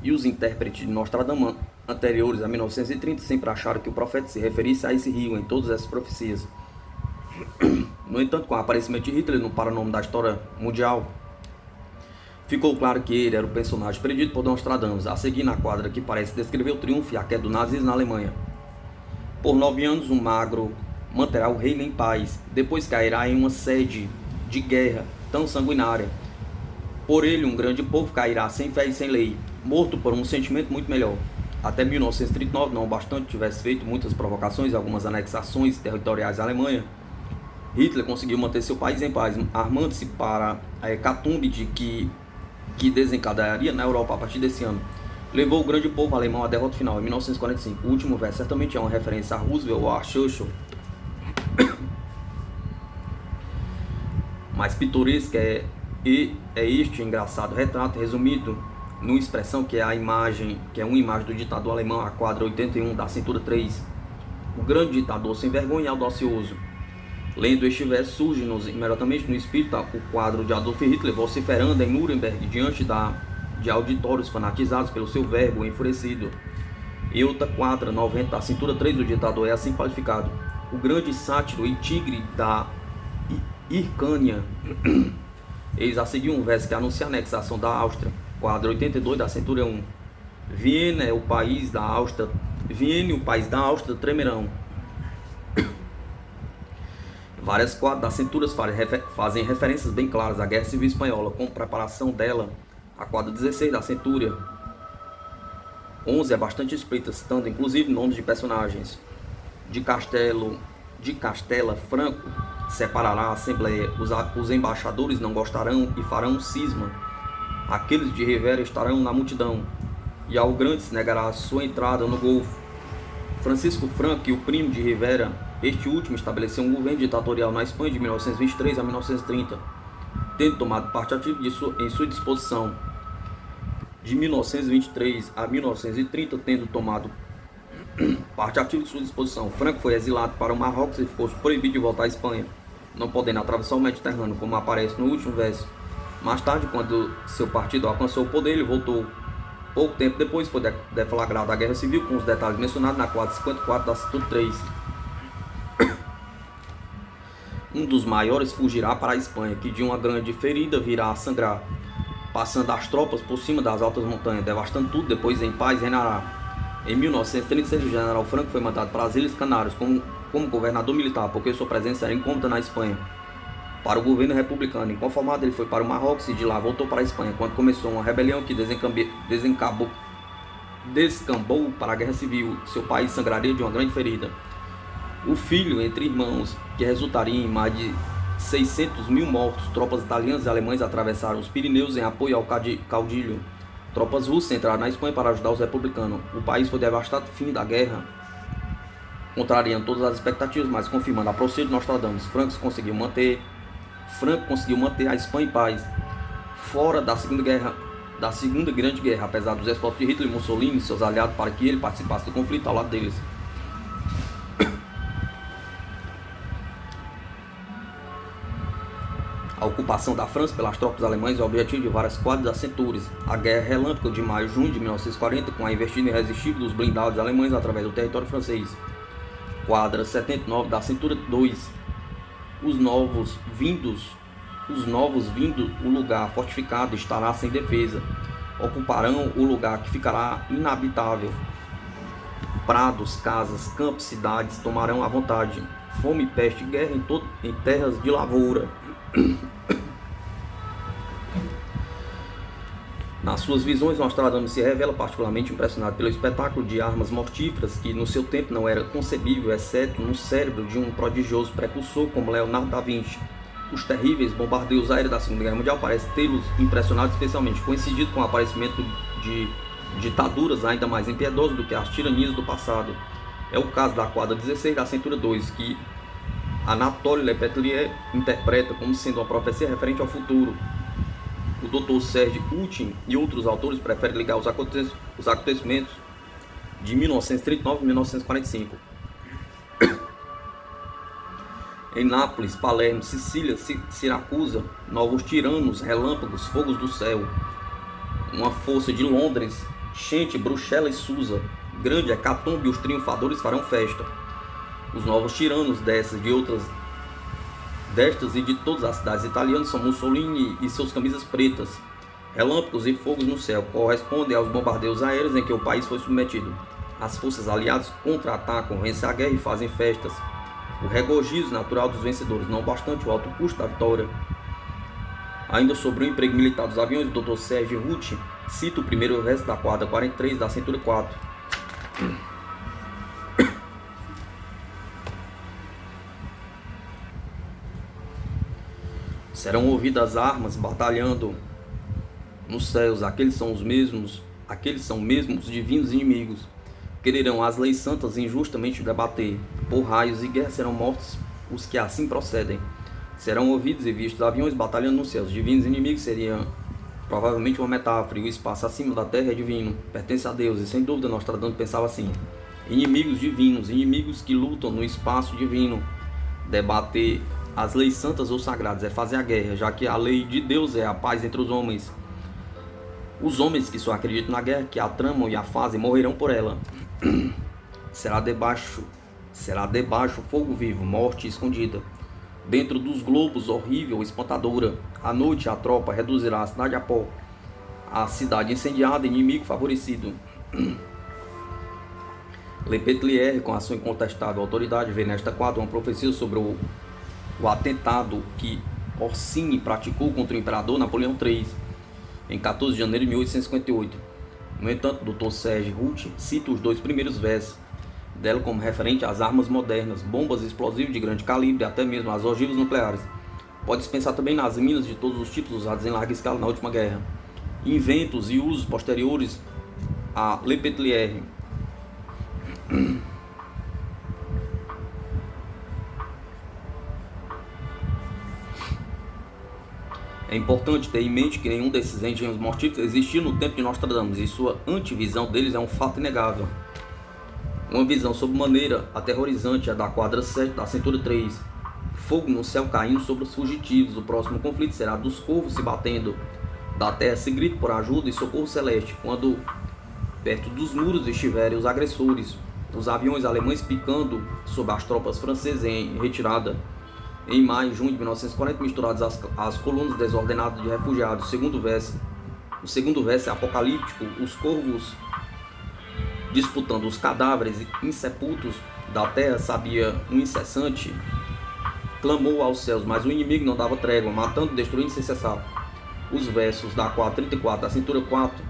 E os intérpretes de Nostradamus anteriores a 1930 sempre acharam que o profeta se referisse a esse rio em todas essas profecias. No entanto, com o aparecimento de Hitler no paranome da história mundial, ficou claro que ele era o personagem predido por Nostradamus. A seguir, na quadra que parece descrever o triunfo e a queda do nazismo na Alemanha. Por 9 anos, um magro manterá o reino em paz, depois cairá em uma sede de guerra tão sanguinária. Por ele, um grande povo cairá sem fé e sem lei, morto por um sentimento muito melhor. Até 1939, não bastante tivesse feito muitas provocações e algumas anexações territoriais à Alemanha, Hitler conseguiu manter seu país em paz, armando-se para a hecatombe que desencadearia na Europa a partir desse ano. Levou o grande povo alemão à derrota final em 1945. O último verso certamente é uma referência a Roosevelt ou a Churchill, mais pitoresco é este engraçado retrato resumido numa expressão que é uma imagem do ditador alemão, a quadra 81 da cintura 3. O grande ditador sem vergonha e audacioso. Lendo este verso, surge-nos imediatamente no espírito o quadro de Adolf Hitler vociferando em Nuremberg diante de auditórios fanatizados pelo seu verbo enfurecido. E outra quadra 90 da cintura 3 do ditador é assim qualificado: o grande sátiro e tigre da Hircânia. Eis a seguir um verso que anuncia a anexação da Áustria, quadro 82 da cintura 1. Viena é o país da Áustria, Viena e o país da Áustria tremerão. Várias quadras das cinturas fazem referências bem claras à Guerra Civil Espanhola, com preparação dela. A quadra 16 da cintura 11 é bastante explícita, citando inclusive nomes de personagens. De Castela Franco separará a Assembleia, os embaixadores não gostarão e farão cisma. Aqueles de Rivera estarão na multidão, e ao grande se negará a sua entrada no Golfo. Francisco Franco e o primo de Rivera, este último estabeleceu um governo ditatorial na Espanha de 1923 a 1930, tendo tomado parte ativa em sua disposição. De 1923 a 1930, tendo tomado parte ativa de sua disposição, Franco foi exilado para o Marrocos e ficou proibido de voltar à Espanha, não podendo atravessar o Mediterrâneo, como aparece no último verso. Mais tarde, quando seu partido alcançou o poder, ele voltou. Pouco tempo depois foi deflagrada a Guerra Civil, com os detalhes mencionados na quadra 54 da cintura 3. Um dos maiores fugirá para a Espanha, que de uma grande ferida virá a sangrar, passando as tropas por cima das altas montanhas, devastando tudo, depois em paz reinará. Em 1936, o general Franco foi mandado para as Ilhas Canárias como governador militar, porque sua presença era incômoda na Espanha. Para o governo republicano inconformado, ele foi para o Marrocos e de lá voltou para a Espanha, quando começou uma rebelião que descambou para a Guerra Civil. Seu país sangraria de uma grande ferida. O filho entre irmãos, que resultaria em mais de 600 mil mortos. Tropas italianas e alemães atravessaram os Pirineus em apoio ao caudilho. Tropas russas entraram na Espanha para ajudar os republicanos. O país foi devastado. Fim da guerra, contrariando todas as expectativas, mas confirmando a profecia de Nostradamus. Franco conseguiu manter a Espanha em paz, fora da Segunda Grande Guerra, apesar dos esforços de Hitler e Mussolini e seus aliados para que ele participasse do conflito ao lado deles. A ocupação da França pelas tropas alemãs é o objetivo de várias quadras das centúrias. A Guerra Relâmpago de maio-junho de 1940, com a investida irresistível dos blindados alemães através do território francês. Quadra 79 da cintura 2. Os novos vindos, o lugar fortificado estará sem defesa. Ocuparão o lugar que ficará inabitável. Prados, casas, campos, cidades tomarão à vontade. Fome, peste e guerra em terras de lavoura. Nas suas visões, Nostradamus se revela particularmente impressionado pelo espetáculo de armas mortíferas que no seu tempo não era concebível, exceto no cérebro de um prodigioso precursor como Leonardo da Vinci. Os terríveis bombardeios aéreos da Segunda Guerra Mundial parecem tê-los impressionado especialmente, coincidido com o aparecimento de ditaduras ainda mais impiedosas do que as tiranias do passado. É o caso da quadra 16 da cintura 2, que Anatole Lepetelier interpreta como sendo uma profecia referente ao futuro. O Dr. Serge Utin e outros autores preferem ligar os acontecimentos de 1939 e 1945. Em Nápoles, Palermo, Sicília, Siracusa, novos tiranos, relâmpagos, fogos do céu. Uma força de Londres, Chente, Bruxelas e Susa. Grande hecatombe e os triunfadores farão festa. Os novos tiranos destas e de todas as cidades italianas são Mussolini e seus camisas pretas. Relâmpagos e fogos no céu correspondem aos bombardeios aéreos em que o país foi submetido. As forças aliadas contra-atacam, vencem a guerra e fazem festas. O regozijo natural dos vencedores, não bastante o alto custo da vitória. Ainda sobre o emprego militar dos aviões, o Dr. Serge Ruth cita o primeiro verso da quadra 43 da cintura 4. Serão ouvidas armas batalhando nos céus, aqueles são mesmos divinos inimigos. Quererão as leis santas injustamente debater. Por raios e guerra serão mortos os que assim procedem. Serão ouvidos e vistos aviões batalhando nos céus. Divinos inimigos seriam provavelmente uma metáfora, e o espaço acima da terra é divino, pertence a Deus, e sem dúvida Nostradamus pensava assim: inimigos divinos, inimigos que lutam no espaço divino. Debater as leis santas ou sagradas é fazer a guerra, já que a lei de Deus é a paz entre os homens. Os homens que só acreditam na guerra, que a tramam e a fazem, morrerão por ela. Será debaixo fogo vivo, morte escondida. Dentro dos globos, horrível, espantadora. À noite a tropa reduzirá a cidade a pó. A cidade incendiada, inimigo favorecido. Lepeletier, com a sua incontestável autoridade, vê nesta quadra uma profecia sobre o atentado que Orsini praticou contra o imperador Napoleão III em 14 de janeiro de 1858. No entanto, Dr. Serge Ruth cita os 2 primeiros versos dela como referente às armas modernas, bombas explosivas de grande calibre e até mesmo as ogivas nucleares. Pode-se pensar também nas minas de todos os tipos usadas em larga escala na última guerra. Inventos e usos posteriores a Lepeletier. É importante ter em mente que nenhum desses engenhos mortíferos existiu no tempo de Nostradamus, e sua antivisão deles é um fato inegável. Uma visão sob maneira aterrorizante é da quadra 7 da cintura 3. Fogo no céu caindo sobre os fugitivos. O próximo conflito será dos corvos se batendo. Da terra se grita por ajuda e socorro celeste. Quando perto dos muros estiverem os agressores, os aviões alemães picando sobre as tropas francesas em retirada. Em maio e junho de 1940, misturadas as colunas desordenadas de refugiados. O segundo verso é apocalíptico. Os corvos disputando os cadáveres insepultos da terra, sabia um incessante, clamou aos céus, mas o inimigo não dava trégua, matando, destruindo sem cessar. Os versos da 434 da cintura 4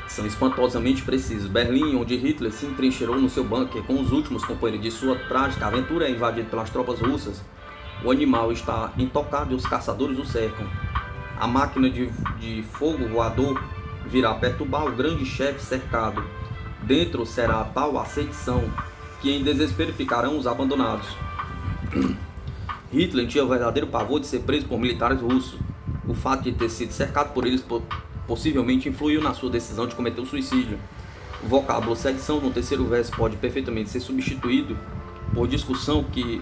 são espantosamente precisos. Berlim, onde Hitler se entrincheirou no seu bunker com os últimos companheiros de sua trágica aventura, é invadido pelas tropas russas. O animal está intocado e os caçadores o cercam. A máquina de fogo voador virá perturbar o grande chefe cercado. Dentro será tal a sedição que em desespero ficarão os abandonados. Hitler tinha o verdadeiro pavor de ser preso por militares russos. O fato de ter sido cercado por eles possivelmente influiu na sua decisão de cometer o suicídio. O vocábulo sedição no terceiro verso pode perfeitamente ser substituído por discussão que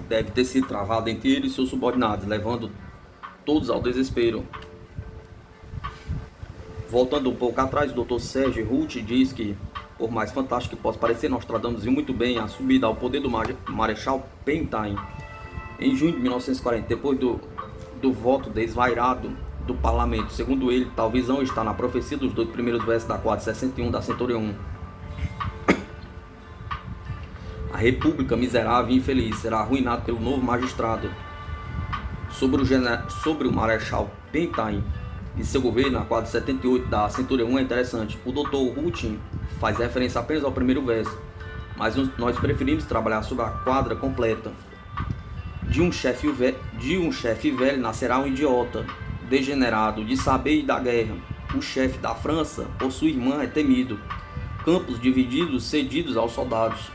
deve ter sido travada entre ele e seus subordinados, levando todos ao desespero. Voltando um pouco atrás, o Dr. Serge Ruth diz que, por mais fantástico que possa parecer, Nostradamus viu muito bem a subida ao poder do Marechal Pentain em junho de 1940, depois do voto desvairado do parlamento. Segundo ele, tal visão está na profecia dos 2 primeiros versos da 461 da cintura 1. A república miserável e infeliz será arruinada pelo novo magistrado. Sobre o Marechal Pentain e seu governo, a 478 da cintura 1 é interessante. O Dr. Ruth faz referência apenas ao primeiro verso, mas nós preferimos trabalhar sobre a quadra completa. De um chefe velho nascerá um idiota, degenerado de saber e da guerra. O chefe da França, por sua irmã, é temido. Campos divididos, cedidos aos soldados.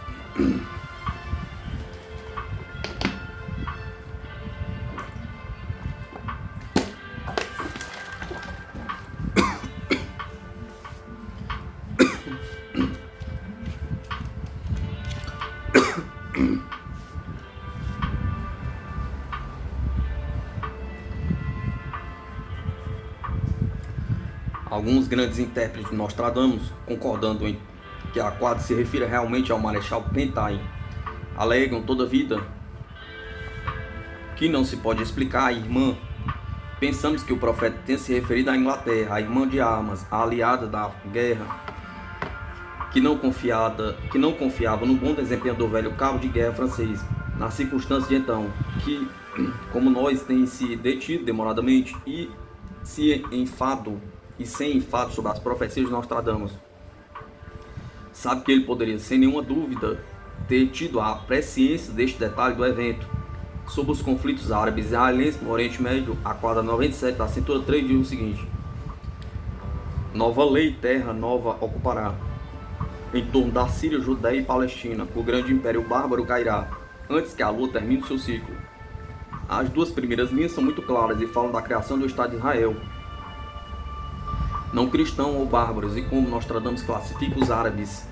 Alguns grandes intérpretes de Nostradamus, concordando em que a quadra se refira realmente ao Marechal Pentain, alegam toda a vida que não se pode explicar a irmã. Pensamos que o profeta tenha se referido à Inglaterra, a irmã de armas, a aliada da guerra, que não confiava no bom desempenho do velho cabo de guerra francês, nas circunstâncias de então, que, como nós, tem se detido demoradamente e se enfado e sem enfado sobre as profecias de Nostradamus. Sabe que ele poderia, sem nenhuma dúvida, ter tido a presciência deste detalhe do evento. Sobre os conflitos árabes e israelenses no Oriente Médio, a quadra 97 da cintura 3 diz o seguinte: nova lei, terra nova ocupará. Em torno da Síria, Judéia e Palestina, o grande império bárbaro cairá, antes que a lua termine seu ciclo. As duas primeiras linhas são muito claras e falam da criação do Estado de Israel, não cristão ou bárbaros, e como Nostradamus classifica os árabes,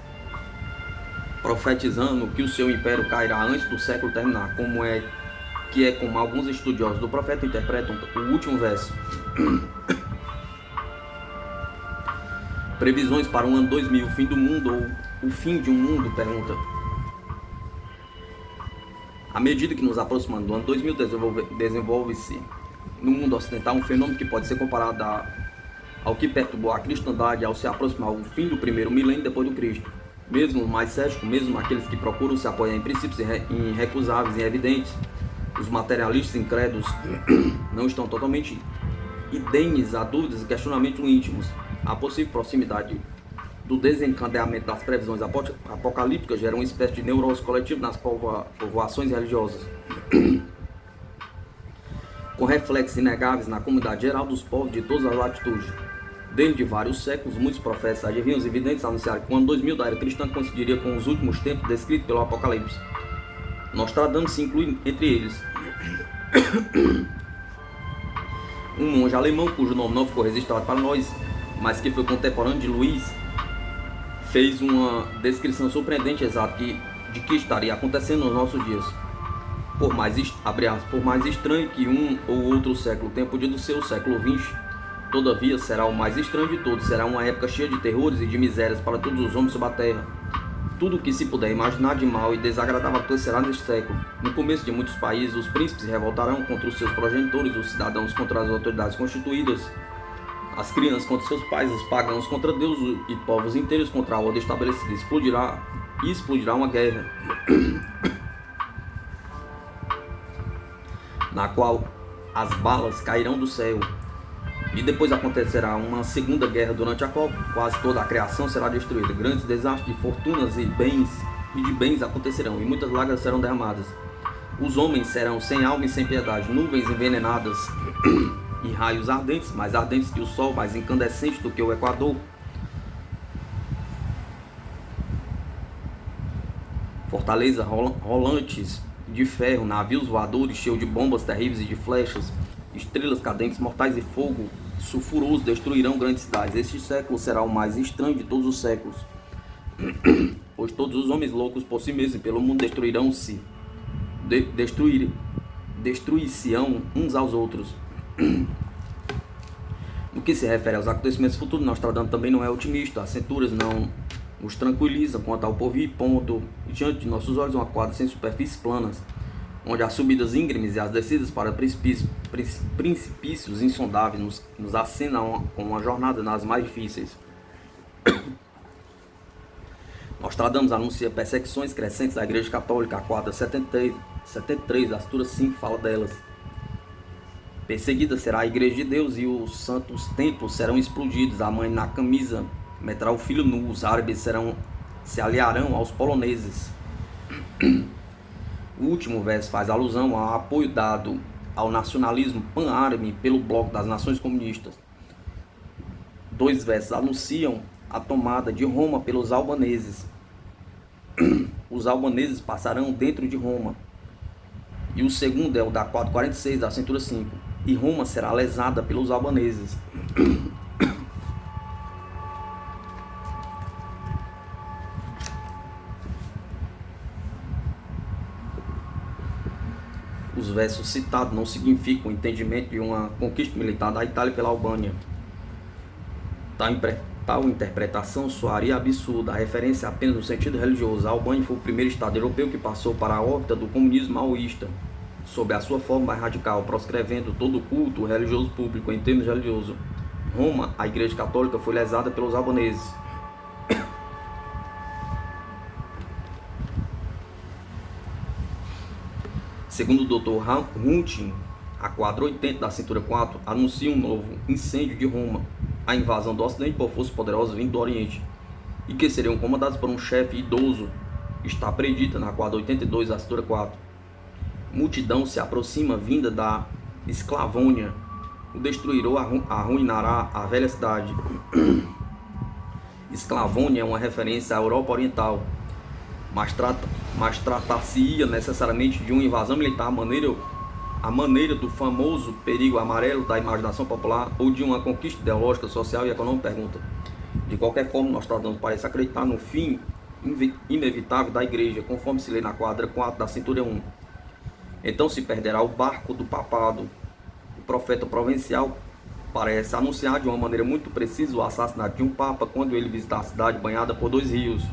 profetizando que o seu império cairá antes do século terminar, como alguns estudiosos do profeta interpretam o último verso. Previsões para o ano 2000, o fim do mundo ou o fim de um mundo, pergunta. À medida que nos aproximamos do ano 2000, desenvolve-se no mundo ocidental um fenômeno que pode ser comparado ao que perturbou a cristandade ao se aproximar o fim do primeiro milênio depois do Cristo. Mesmo os mais céticos, mesmo aqueles que procuram se apoiar em princípios irrecusáveis e evidentes, os materialistas incrédulos não estão totalmente indemnes a dúvidas e questionamentos íntimos. A possível proximidade do desencadeamento das previsões apocalípticas gera uma espécie de neurose coletiva nas povoações religiosas, com reflexos inegáveis na comunidade geral dos povos de todas as latitudes. Desde vários séculos, muitos profetas, adivinhos e videntes anunciaram que o ano 2000 da era cristã coincidiria com os últimos tempos descritos pelo Apocalipse. Nostradamus se inclui entre eles. Um monge alemão, cujo nome não ficou registrado para nós, mas que foi contemporâneo de Luiz, fez uma descrição surpreendente exata de que estaria acontecendo nos nossos dias. Por mais estranho que um ou outro século tenha podido ser o século XX, todavia será o mais estranho de todos. Será uma época cheia de terrores e de misérias para todos os homens sobre a terra. Tudo o que se puder imaginar de mal e desagradável acontecerá neste século. No começo de muitos países, os príncipes se revoltarão contra os seus progenitores, os cidadãos contra as autoridades constituídas, as crianças contra seus pais, os pagãos contra Deus e povos inteiros contra a ordem estabelecida. Explodirá uma guerra, na qual as balas cairão do céu. E depois acontecerá uma segunda guerra, durante a qual quase toda a criação será destruída. Grandes desastres de fortunas e de bens acontecerão, e muitas lágrimas serão derramadas. Os homens serão sem alma e sem piedade, nuvens envenenadas e raios ardentes, mais ardentes que o sol, mais incandescentes do que o Equador. Fortalezas rolantes de ferro, navios voadores cheios de bombas terríveis e de flechas, estrelas cadentes mortais e fogo sulfuroso destruirão grandes cidades. Este século será o mais estranho de todos os séculos, pois todos os homens loucos por si mesmos e pelo mundo destruir-se-ão uns aos outros. No que se refere aos acontecimentos futuros, Nostradamus também não é otimista. As centúrias não nos tranquilizam quanto ao porvir, ponto diante de nossos olhos uma quadra sem superfícies planas, onde as subidas íngremes e as descidas para precipícios insondáveis nos acenam com uma jornada nas mais difíceis. Nostradamus anuncia perseguições crescentes da Igreja Católica. A quadra 73 da cintura 5 fala delas. Perseguida será a Igreja de Deus e os santos templos serão explodidos. A mãe na camisa meterá o filho nu. Os árabes se aliarão aos poloneses. O último verso faz alusão ao apoio dado ao nacionalismo pan-árabe pelo Bloco das Nações Comunistas. Dois versos anunciam a tomada de Roma pelos albaneses. Os albaneses passarão dentro de Roma. E o segundo é o da 446 da cintura 5. E Roma será lesada pelos albaneses. Os versos citados não significam o entendimento de uma conquista militar da Itália pela Albânia. Tal interpretação soaria absurda. A referência apenas no sentido religioso. A Albânia foi o primeiro estado europeu que passou para a órbita do comunismo maoísta, sob a sua forma mais radical, proscrevendo todo o culto religioso público em termos religiosos. Roma, a Igreja Católica, foi lesada pelos albaneses. Segundo o Dr. A quadra 80 da cintura 4 anuncia um novo incêndio de Roma, a invasão do Ocidente por forças poderosas vindo do Oriente, e que seriam comandados por um chefe idoso. Está predita na quadra 82 da cintura 4. Multidão se aproxima vinda da Esclavônia, o destruirá, arruinará a velha cidade. Esclavônia é uma referência à Europa Oriental, mas tratar-se-ia necessariamente de uma invasão militar à maneira do famoso perigo amarelo da imaginação popular, ou de uma conquista ideológica, social e econômica? Pergunta. De qualquer forma, Nostradamus parece acreditar no fim inevitável da igreja, conforme se lê na quadra 4 da cintura 1. Então se perderá o barco do papado. O profeta provincial parece anunciar de uma maneira muito precisa o assassinato de um papa quando ele visitar a cidade banhada por 2 rios.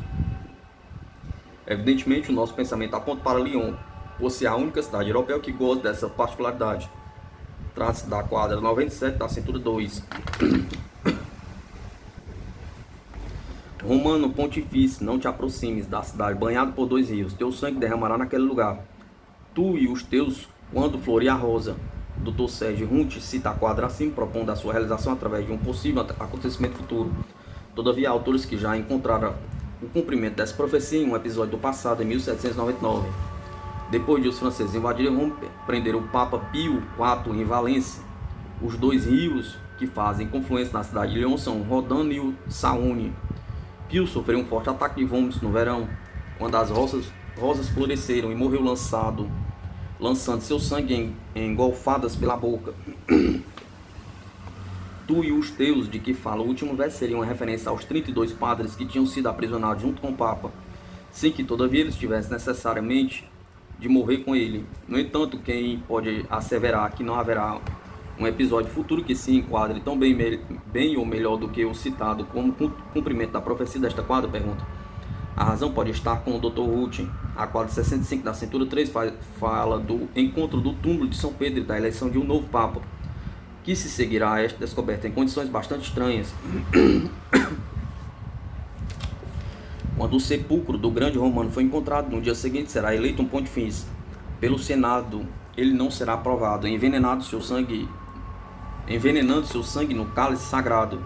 Evidentemente, o nosso pensamento aponta para Lyon, por ser a única cidade europeia que goza dessa particularidade. Trata-se da quadra 97 da cintura 2. Romano Pontifício, não te aproximes da cidade banhada por 2 rios, teu sangue derramará naquele lugar. Tu e os teus, quando florir a rosa. Dr. Sérgio Runte cita a quadra acima, propondo a sua realização através de um possível acontecimento futuro. Todavia, há autores que já encontraram o cumprimento dessa profecia em um episódio do passado, em 1799. Depois de os franceses invadirem Roma, prenderam o Papa Pio IV em Valência. Os 2 rios que fazem confluência na cidade de Lyon são o Rodano e o Saône. Pio sofreu um forte ataque de vômitos no verão, quando as rosas floresceram, e morreu lançando seu sangue em golfadas pela boca. Tu e os teus, de que fala o último verso, seria uma referência aos 32 padres que tinham sido aprisionados junto com o Papa, sem que todavia eles tivessem necessariamente de morrer com ele. No entanto, quem pode asseverar que não haverá um episódio futuro que se enquadre tão bem ou melhor do que o citado como cumprimento da profecia desta quadra? Pergunta. A razão pode estar com o Dr. Ruth. A quadra 65 da cintura 3 fala do encontro do túmulo de São Pedro e da eleição de um novo Papa, que se seguirá a esta descoberta em condições bastante estranhas. Quando o sepulcro do grande romano foi encontrado, no dia seguinte será eleito um pontifício. Pelo Senado, ele não será aprovado, envenenando seu sangue no cálice sagrado.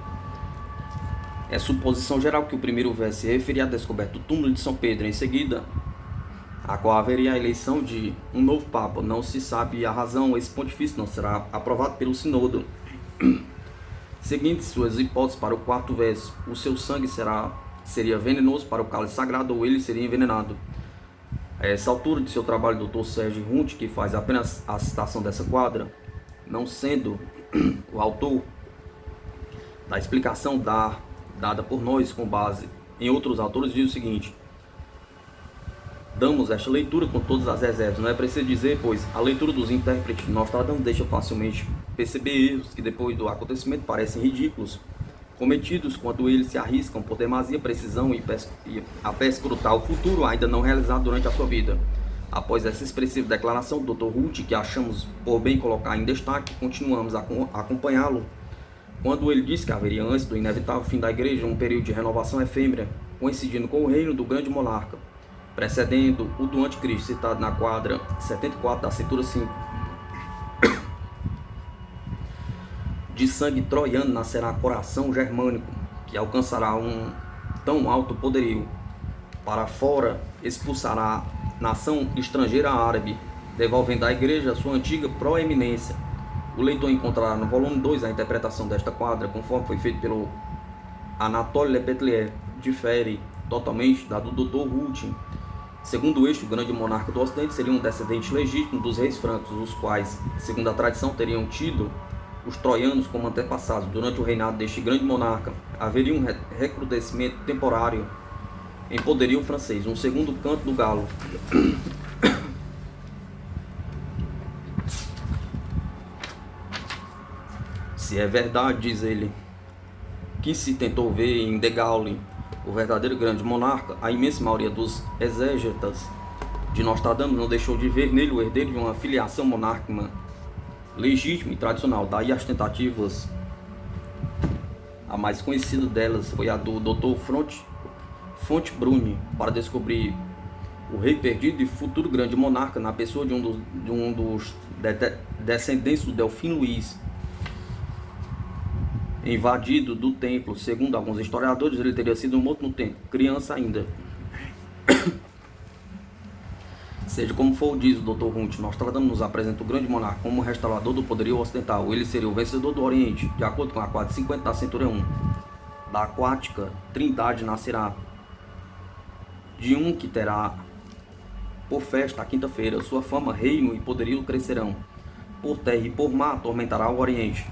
É suposição geral que o primeiro verso se referia à descoberta do túmulo de São Pedro, em seguida a qual haveria a eleição de um novo Papa. Não se sabe a razão, esse pontifício não será aprovado pelo Sínodo. Seguinte suas hipóteses para o 4º verso: o seu sangue seria venenoso para o cálice sagrado, ou ele seria envenenado. A essa altura de seu trabalho, Dr. Sérgio Runte, que faz apenas a citação dessa quadra, não sendo o autor da explicação dada por nós com base em outros autores, diz o seguinte: damos esta leitura com todas as reservas. Não é preciso dizer, pois a leitura dos intérpretes de Nostradamus deixa facilmente perceber erros que depois do acontecimento parecem ridículos, cometidos quando eles se arriscam por demasia precisão a perscrutar o futuro ainda não realizado durante a sua vida. Após essa expressiva declaração do Dr. Ruth, que achamos por bem colocar em destaque, continuamos a acompanhá-lo quando ele disse que haveria, antes do inevitável fim da igreja, um período de renovação efêmera, coincidindo com o reino do grande monarca, precedendo o do anticristo, citado na quadra 74 da cintura 5. De sangue troiano nascerá coração germânico, que alcançará um tão alto poderio. Para fora expulsará nação estrangeira árabe, devolvendo à igreja a sua antiga proeminência. O leitor encontrará no volume 2 a interpretação desta quadra, conforme foi feito pelo Anatole Lepetlier. Difere totalmente da do Dr. Ruth. Segundo este, o grande monarca do Ocidente seria um descendente legítimo dos reis francos, os quais, segundo a tradição, teriam tido os troianos como antepassados. Durante o reinado deste grande monarca, haveria um recrudescimento temporário em poderio francês, um segundo canto do galo. Se é verdade, diz ele, que se tentou ver em De Gaulle o verdadeiro grande monarca, a imensa maioria dos exégetas de Nostradamus não deixou de ver nele o herdeiro de uma filiação monárquica legítima e tradicional. Daí as tentativas, a mais conhecida delas foi a do Dr. Fontbrunn, para descobrir o rei perdido e futuro grande monarca na pessoa de um descendentes do Delfim Luiz, invadido do templo. Segundo alguns historiadores, ele teria sido morto no templo, criança ainda. Seja como for, diz o Dr. Hunt, Nostradamus nos apresenta o grande monarca como restaurador do poderio ocidental. Ele seria o vencedor do Oriente, de acordo com a 450 da Centúria 1. Da aquática trindade nascerá, de um que terá por festa a quinta-feira. Sua fama, reino e poderio crescerão. Por terra e por mar atormentará o Oriente.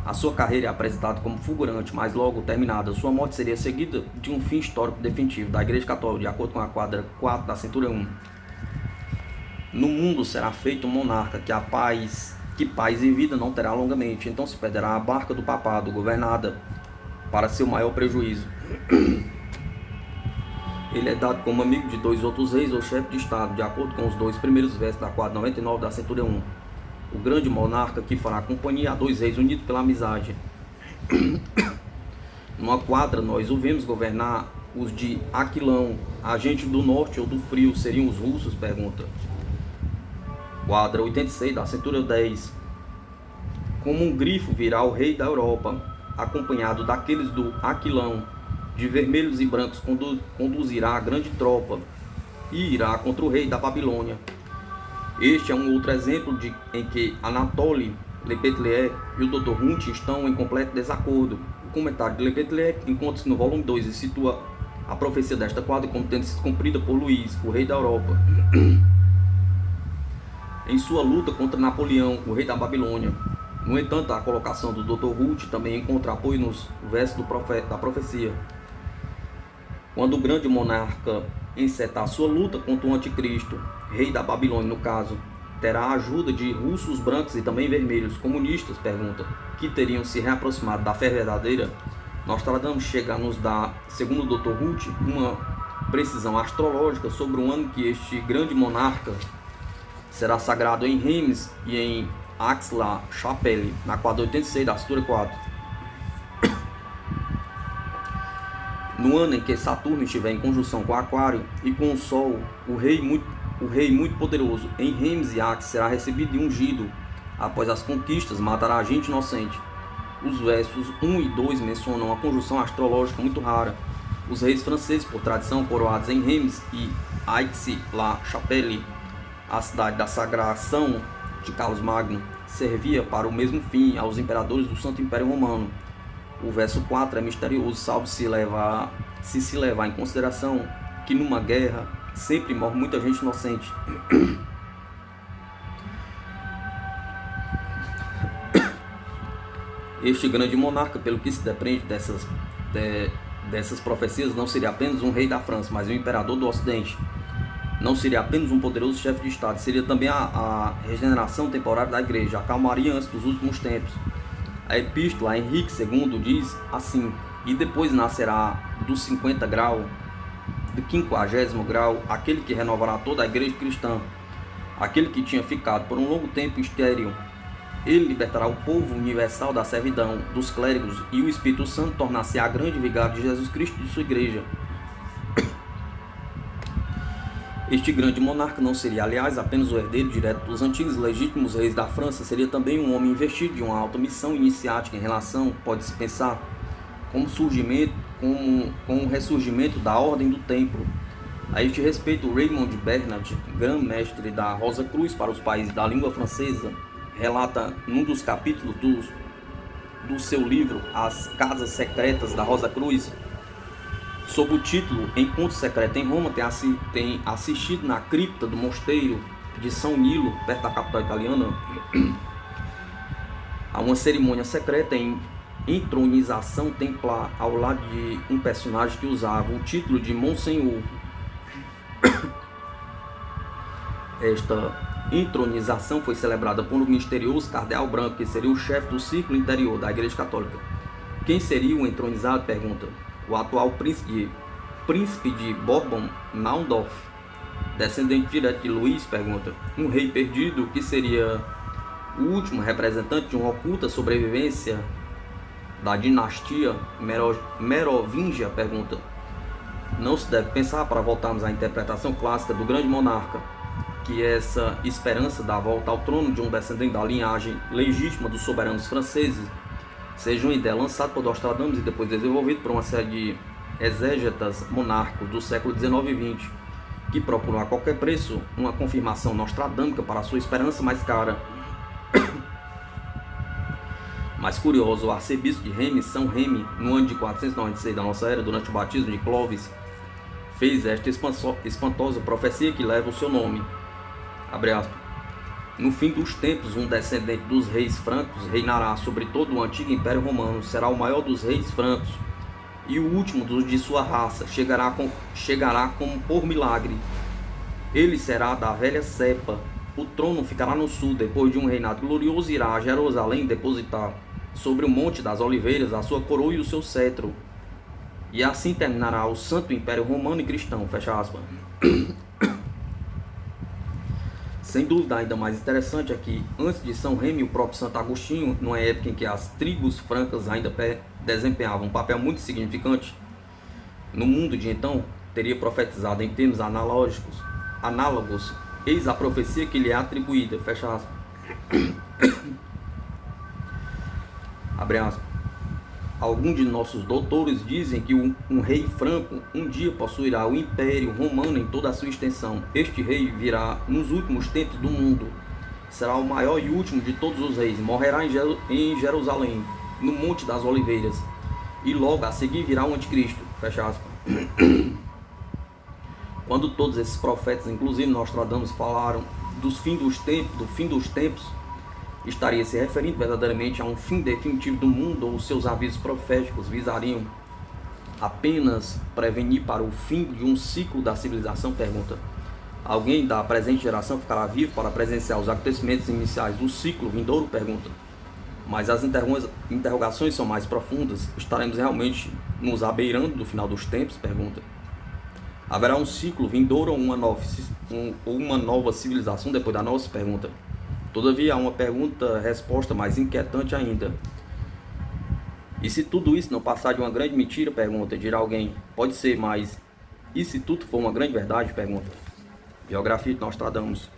A sua carreira é apresentada como fulgurante, mas logo terminada, sua morte seria seguida de um fim histórico definitivo da Igreja Católica, de acordo com a quadra 4 da Centúria 1. No mundo será feito um monarca que paz e vida não terá longamente, então se perderá a barca do papado, governada para seu maior prejuízo. Ele é dado como amigo de 2 outros reis ou chefe de estado, de acordo com os 2 primeiros versos da quadra 99 da Centúria 1. O grande monarca que fará companhia a 2 reis unidos pela amizade. Numa quadra nós o vemos governar os de Aquilão. A gente do norte ou do frio seriam os russos? Pergunta. Quadra 86 da Centúria 10. Como um grifo virá o rei da Europa, acompanhado daqueles do Aquilão, de vermelhos e brancos conduzirá a grande tropa e irá contra o rei da Babilônia. Este é um outro exemplo em que Anatoly Lepetlier e o Dr. Hunt estão em completo desacordo. O comentário de Lepetlier encontra-se no volume 2 e situa a profecia desta quadra como tendo sido cumprida por Luís, o rei da Europa, em sua luta contra Napoleão, o rei da Babilônia. No entanto, a colocação do Dr. Hunt também encontra apoio nos versos da profecia. Quando o grande monarca encetar sua luta contra o anticristo, rei da Babilônia no caso, terá a ajuda de russos brancos e também vermelhos, comunistas, pergunta, que teriam se reaproximado da fé verdadeira. Nostradamus chega a nos dar, segundo o Dr. Hunt, uma precisão astrológica sobre o ano que este grande monarca será sagrado em Reims e em Aix-la-Chapelle, na quadra 86 da Centúria 4. No ano em que Saturno estiver em conjunção com Aquário e com o Sol, o rei muito poderoso em Reims e Aix será recebido e ungido. Após as conquistas, matará a gente inocente. Os versos 1 e 2 mencionam uma conjunção astrológica muito rara. Os reis franceses, por tradição, coroados em Reims e Aix-la-Chapelle, a cidade da sagração de Carlos Magno, servia para o mesmo fim aos imperadores do Santo Império Romano. O verso 4 é misterioso, salvo se levar em consideração que numa guerra sempre morre muita gente inocente. Este grande monarca, pelo que se depreende dessas profecias, não seria apenas um rei da França, mas um imperador do Ocidente. Não seria apenas um poderoso chefe de Estado, seria também a regeneração temporária da igreja, a calmaria antes dos últimos tempos. A epístola a Henrique II diz assim: e depois nascerá do 50 grau, do 50º grau, aquele que renovará toda a igreja cristã, aquele que tinha ficado por um longo tempo estéril. Ele libertará o povo universal da servidão dos clérigos, e o Espírito Santo tornar-se a grande vigário de Jesus Cristo e de sua igreja. Este grande monarca não seria, aliás, apenas o herdeiro direto dos antigos legítimos reis da França, seria também um homem investido de uma alta missão iniciática em relação, pode-se pensar, com o ressurgimento da Ordem do Templo. A este respeito, Raymond Bernard, grão-mestre da Rosa Cruz para os países da língua francesa, relata num dos capítulos do seu livro As Casas Secretas da Rosa Cruz, sob o título Encontro Secreto em Roma, tem assistido na cripta do mosteiro de São Nilo, perto da capital italiana, a uma cerimônia secreta em entronização templar ao lado de um personagem que usava o título de Monsenhor. Esta entronização foi celebrada por um misterioso cardeal branco, que seria o chefe do círculo interior da Igreja Católica. Quem seria o entronizado? Pergunta. O atual príncipe de Bourbon-Naundorf, descendente direto de Luís? Pergunta. Um rei perdido, que seria o último representante de uma oculta sobrevivência da dinastia merovingia? Pergunta. Não se deve pensar, para voltarmos à interpretação clássica do grande monarca, que essa esperança da volta ao trono de um descendente da linhagem legítima dos soberanos franceses seja uma ideia lançada por Nostradamus e depois desenvolvida por uma série de exégetas monárquicos do século XIX e XX, que procuram a qualquer preço uma confirmação nostradâmica para a sua esperança mais cara. Mais curioso, o arcebispo de Reims, São Remy, no ano de 496 da nossa era, durante o batismo de Clovis, fez esta espantosa profecia que leva o seu nome. Abre aspas. No fim dos tempos, um descendente dos reis francos reinará sobre todo o antigo Império Romano, será o maior dos reis francos e o último dos de sua raça, chegará como por milagre. Ele será da velha cepa, o trono ficará no sul, depois de um reinado glorioso irá a Jerusalém depositar sobre o Monte das Oliveiras a sua coroa e o seu cetro, e assim terminará o Santo Império Romano e Cristão, fecha aspas. Sem dúvida, ainda mais interessante é que, antes de São Remy, o próprio Santo Agostinho, numa época em que as tribos francas ainda desempenhavam um papel muito significante no mundo de então, teria profetizado em termos análogos, eis a profecia que lhe é atribuída, fecha aspas. Abre aspas. Alguns de nossos doutores dizem que um rei franco um dia possuirá o Império Romano em toda a sua extensão. Este rei virá nos últimos tempos do mundo. Será o maior e último de todos os reis. Morrerá em Jerusalém, no Monte das Oliveiras. E logo a seguir virá o Anticristo. Fecha aspas. Quando todos esses profetas, inclusive Nostradamus, falaram do fim dos tempos, estaria se referindo verdadeiramente a um fim definitivo do mundo, ou seus avisos proféticos visariam apenas prevenir para o fim de um ciclo da civilização? Pergunta. Alguém da presente geração ficará vivo para presenciar os acontecimentos iniciais do ciclo vindouro? Pergunta. Mas as interrogações são mais profundas. Estaremos realmente nos abeirando do final dos tempos? Pergunta. Haverá um ciclo vindouro ou uma nova civilização depois da nossa? Pergunta. Todavia, há uma resposta mais inquietante ainda. E se tudo isso não passar de uma grande mentira? Pergunta. Dirá alguém. Pode ser, mas e se tudo for uma grande verdade? Pergunta. Biografia de Nostradamus.